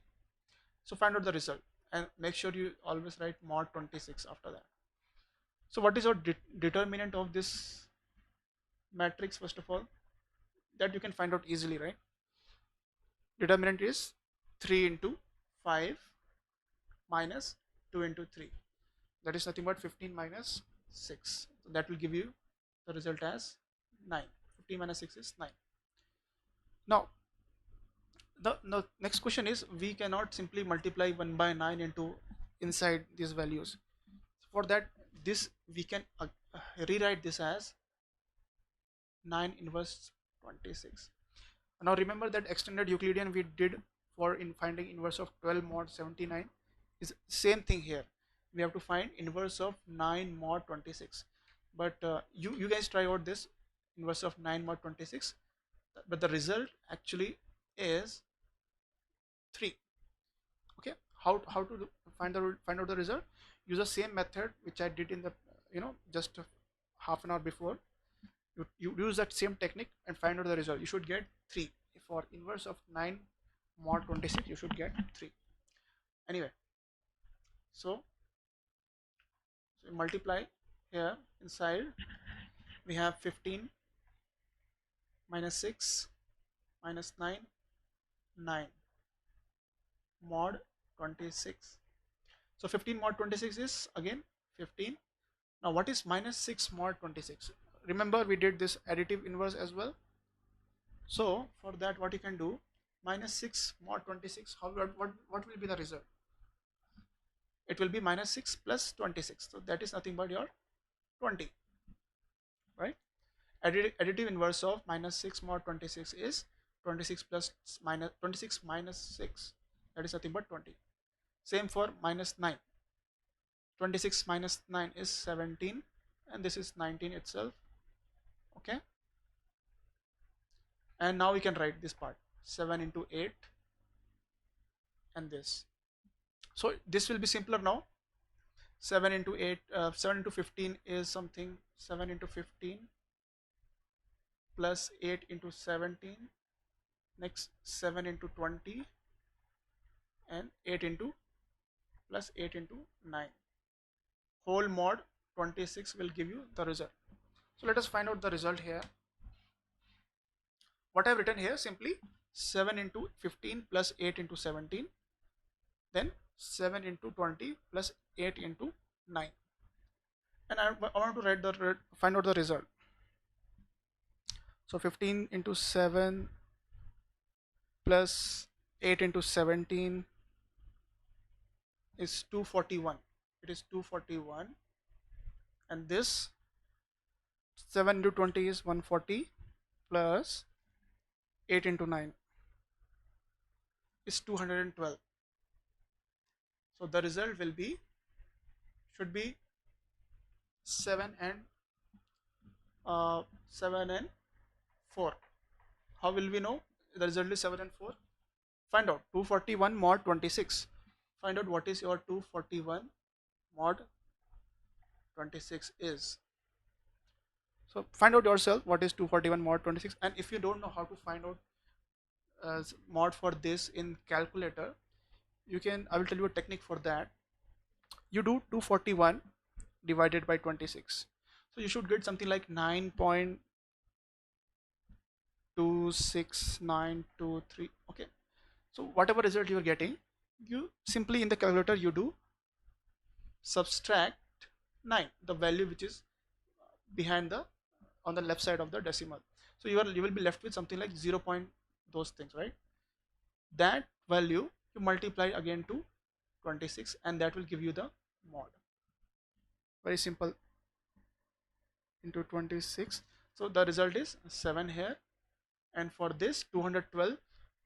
So find out the result, and make sure you always write mod 26 after that. So what is our determinant of this matrix? First of all, that you can find out easily, right? Determinant is 3 into 5 minus 2 into 3. That is nothing but 15 minus 6. So that will give you the result as 9. 15 minus 6 is 9. Now the next question is, we cannot simply multiply 1 by 9 into inside these values. For that, this we can rewrite this as 9 inverse 26. Now remember that extended Euclidean we did for in finding inverse of 12 mod 79 is same thing here. We have to find inverse of 9 mod 26. But you guys try out this inverse of 9 mod 26, but the result actually is 3. Okay, how to find out the result? Use the same method which I did in the just half an hour before. You use that same technique and find out the result. You should get 3. For inverse of 9 mod 26, you should get 3. Anyway, so multiply here. Inside we have 15 minus 6 minus 9 9 mod 26. So 15 mod 26 is again 15. Now what is minus 6 mod 26? Remember we did this additive inverse as well. So for that, what you can do, minus 6 mod 26, what will be the result? It will be minus 6 plus 26. So that is nothing but your 20, right? Additive inverse of minus 6 mod 26 is 26 plus minus 26 minus 6. That is nothing but 20. Same for minus 9. 26 minus 9 is 17, and this is 19 itself. Okay, and now we can write this part, 7 into 8 and this. So this will be simpler now. 7 into 8, 7 into 15 is something, 7 into 15 plus 8 into 17, next 7 into 20 and 8 into plus 8 into 9. Whole mod 26 will give you the result. So let us find out the result here. What I have written here, simply 7 into 15 plus 8 into 17, then 7 into 20 plus 8 into 9. And I want to write the find out the result. So 15 into 7 plus 8 into 17 is 241. It is 241, and this 7 into 20 is 140 plus 8 into 9 is 212. So the result will be, should be 7 and 4. How will we know the result is 7 and 4? Find out 241 mod 26. Find out what is your 241 mod 26 is. So find out yourself what is 241 mod 26, and if you don't know how to find out mod for this in calculator, you can, I will tell you a technique for that. You do 241 divided by 26. So you should get something like 9.26923. Okay. So whatever result you are getting, you simply in the calculator you do subtract 9, the value which is behind the, on the left side of the decimal. So you will be left with something like 0 point those things, right? That value you multiply again to 26, and that will give you the mod. Very simple. Into 26. So the result is 7 here, and for this 212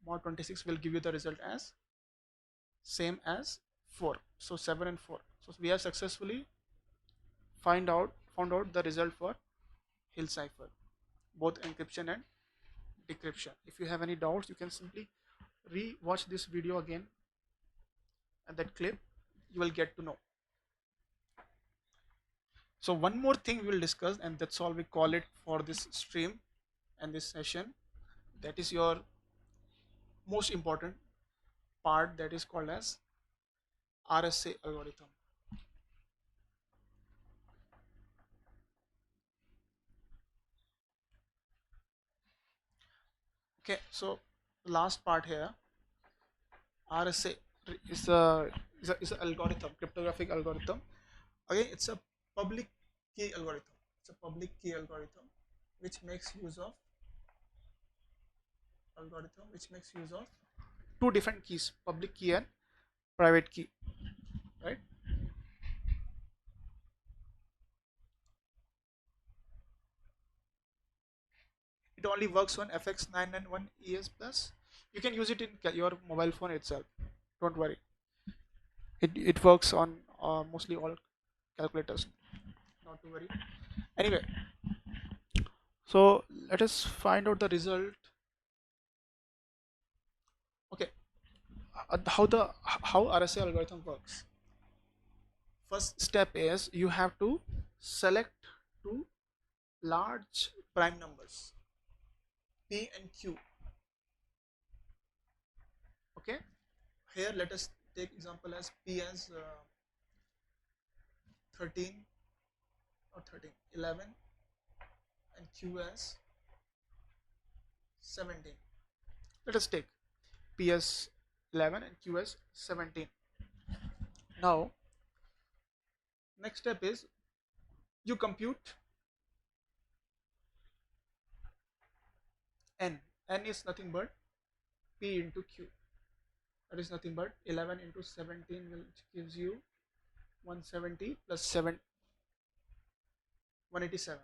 mod 26 will give you the result as same as 4. So 7 and 4. So we have successfully found out the result for Hill cipher, both encryption and decryption. If you have any doubts, you can simply re-watch this video again, and that clip you will get to know. So one more thing we will discuss, and that's all we call it for this stream and this session. That is your most important part, that is called as RSA algorithm. Okay, so the last part here, RSA is is a algorithm, cryptographic algorithm. Again, it's a public key algorithm. It's a public key algorithm which makes use of two different keys, public key and private key, right? It only works on FX991 ES plus. You can use it in your mobile phone itself. Don't worry. It works on mostly all calculators. Not to worry. Anyway, so let us find out the result. Okay, how RSA algorithm works. First step is you have to select two large prime numbers, P and Q. Okay, here let us take example as P as 13 or 13, 11, and Q as 17. Let us take P as 11 and Q as 17. Now, next step is you compute N. N is nothing but P into Q. That is nothing but 11 into 17, which gives you 170 plus 7, 187.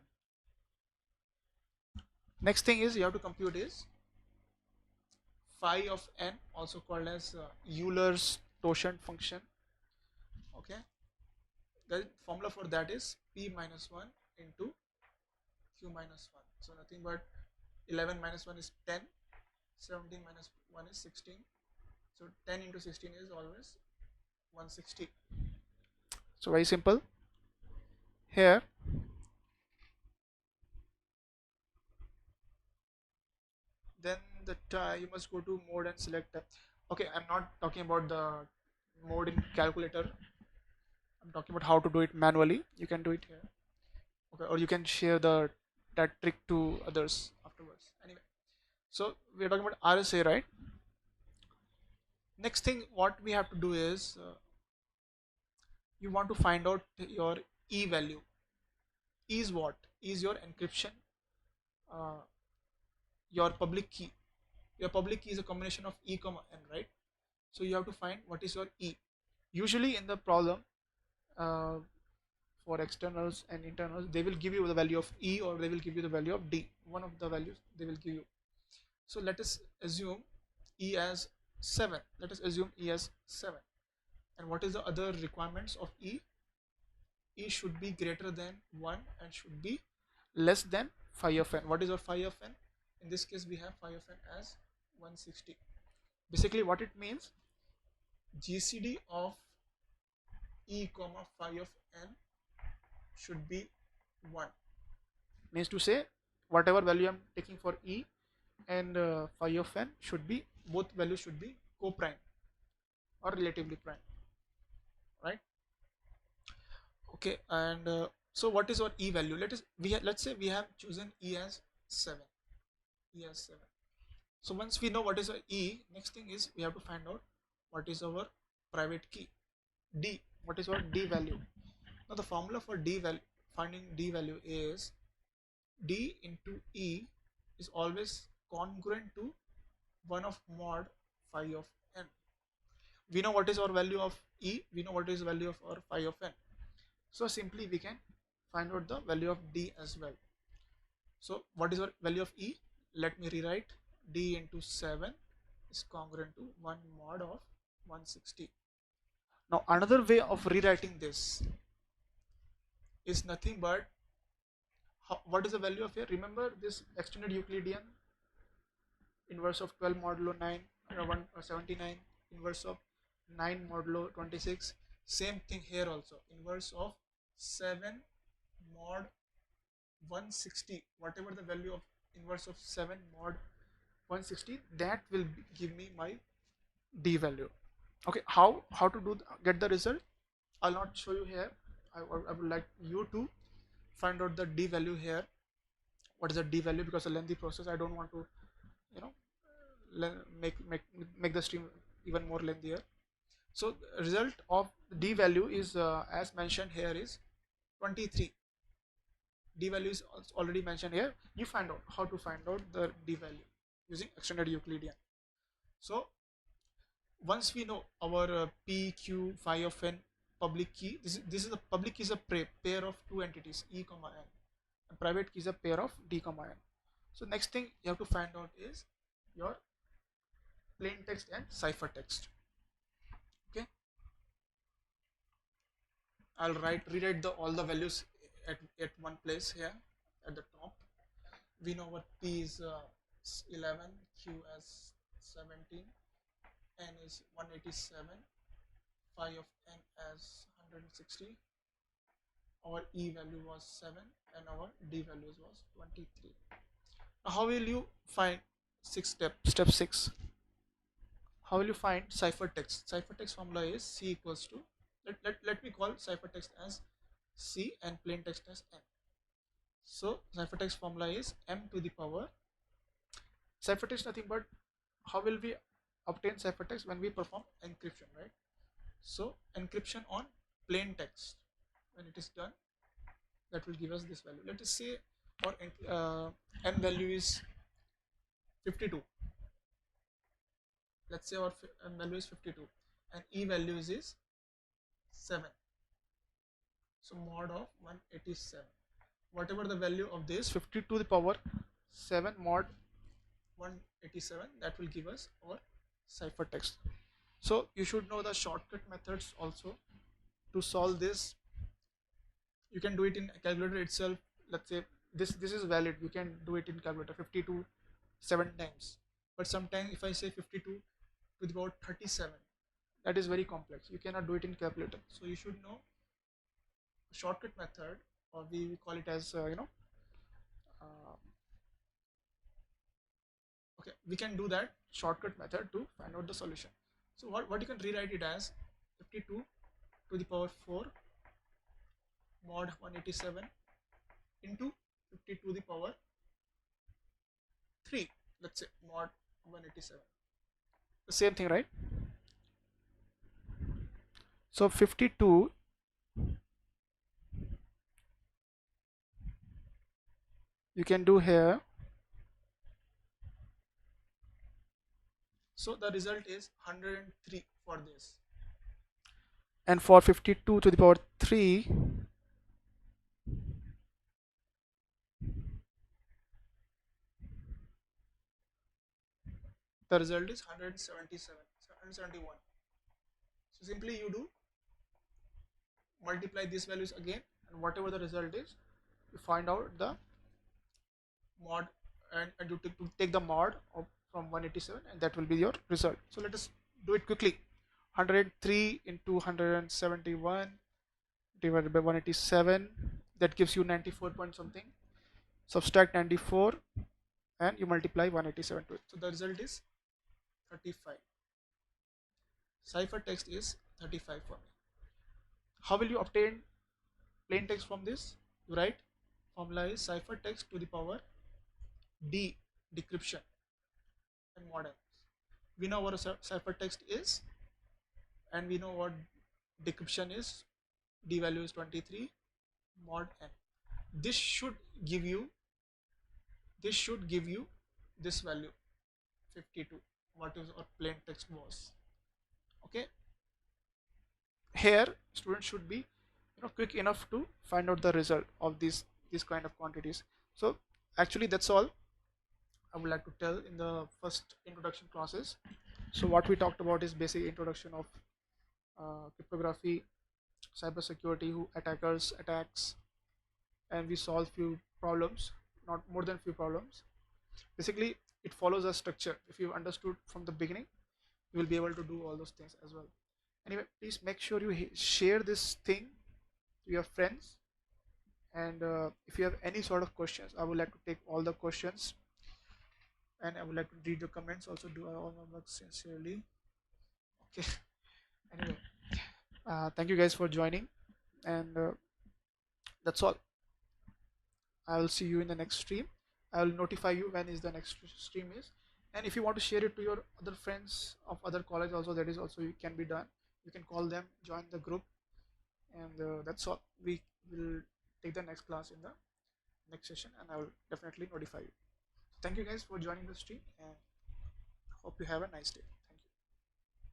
Next thing is you have to compute is phi of n, also called as Euler's totient function. Okay, the formula for that is P minus 1 into Q q minus 1. So nothing but 11 minus 1 is 10, 17 minus 1 is 16. So 10 into 16 is always 160. So very simple. Here Then you must go to mode and select. Okay, I'm not talking about the mode in calculator. I'm talking about how to do it manually. You can do it here. Okay, or you can share that trick to others afterwards. Anyway, so we're talking about RSA, right? Next thing, what we have to do is you want to find out your E value. E is what? E is your encryption, uh, your public key. Your public key is a combination of E comma N, right? So you have to find what is your E. Usually in the problem, uh, for externals and internals, they will give you the value of E or they will give you the value of D. One of the values they will give you. So let us assume E as 7. Let us assume E as 7. And what is the other requirements of E? E should be greater than 1 and should be less than phi of n. What is our phi of n? In this case, we have phi of n as 160. Basically, what it means, GCD of E comma phi of n should be 1. Means to say, whatever value I'm taking for E and phi of n should be, both values should be co-prime or relatively prime, right? Okay, and so what is our E value? Let's say we have chosen E as 7. E as 7. So once we know what is our E, next thing is we have to find out what is our private key. D. What is our D value? Now the formula for D value, finding D value is D into E is always congruent to 1 of mod phi of n. We know what is our value of E, we know what is the value of our phi of n. So simply we can find out the value of D as well. So what is our value of E? Let me rewrite. D into 7 is congruent to 1 mod of 160. Now another way of rewriting this is nothing but what is the value of here? Remember this extended Euclidean inverse of 12 modulo 9 79, inverse of 9 modulo 26. Same thing here also, inverse of 7 mod 160, whatever the value of inverse of 7 mod 160, that will give me my D value. Okay, how to get the result? I'll not show you here. I would like you to find out the D value here. What is the D value? Because it's a lengthy process, I don't want to, you know, make the stream even more lengthier. So the result of the D value is as mentioned here is 23. D value is already mentioned here. You find out how to find out the D value using extended Euclidean. So once we know our P, Q, phi of n public key, this is the public key is a pair of two entities, E comma n, and private key is a pair of D comma n. So next thing you have to find out is your plain text and ciphertext. Okay, I'll rewrite all the values at one place here at the top. We know what P is 11, Q as 17, N is 187, phi of N as 160. Our E value was 7 and our D value was 23. Now how will you find step 6? How will you find ciphertext? Ciphertext formula is C equals to, let me call ciphertext as C and plain text as N. So ciphertext formula is M to the power. Ciphertext nothing but, how will we obtain ciphertext? When we perform encryption, right? So encryption on plain text, when it is done, that will give us this value. Let us say our M value is 52. Let's say our M value is 52 and E values is 7. So mod of 187. Whatever the value of this 50 to the power 7 mod 187, that will give us our ciphertext. So you should know the shortcut methods also to solve this. You can do it in a calculator itself. Let's say this is valid, you can do it in calculator 52 7 times. But sometimes if I say 52 to the power 37, that is very complex, you cannot do it in calculator. So you should know a shortcut method, or we call it as uh, okay, we can do that shortcut method to find out the solution. So what you can rewrite it as 52 to the power 4 mod 187 into 50 to the power 3, let's say mod 187. The same thing, right? So 52 you can do here. So the result is 103 for this. And for 52 to the power 3, the result is 177, 171. So simply you do multiply these values again, and whatever the result is, you find out the mod, and you take the mod of from 187, and that will be your result. So let us do it quickly. 103 into 171 divided by 187, that gives you 94 point something. Subtract 94 and you multiply 187 to it. So the result is 35. Ciphertext is 35 for me. How will you obtain plain text from this? You write formula is ciphertext to the power d decryption and mod n. We know what a ciphertext is, and we know what decryption is. D value is 23 mod n. This should give you this value 52, what is our plain text was. Okay, here students should be quick enough to find out the result of these kind of quantities. So actually that's all I would like to tell in the first introduction classes. So what we talked about is basic introduction of cryptography, cybersecurity, who attackers attacks, and we solve few problems, not more than few problems. Basically it follows a structure. If you've understood from the beginning, you will be able to do all those things as well. Anyway, please make sure you share this thing to your friends, and if you have any sort of questions, I would like to take all the questions, and I would like to read your comments also. Do all my work sincerely. Okay. Anyway, thank you guys for joining, and that's all. I will see you in the next stream. I will notify you when is the next stream is, and if you want to share it to your other friends of other college also, that is also you can be done. You can call them, join the group, and that's all. We will take the next class in the next session, and I will definitely notify you. Thank you guys for joining the stream, and hope you have a nice day.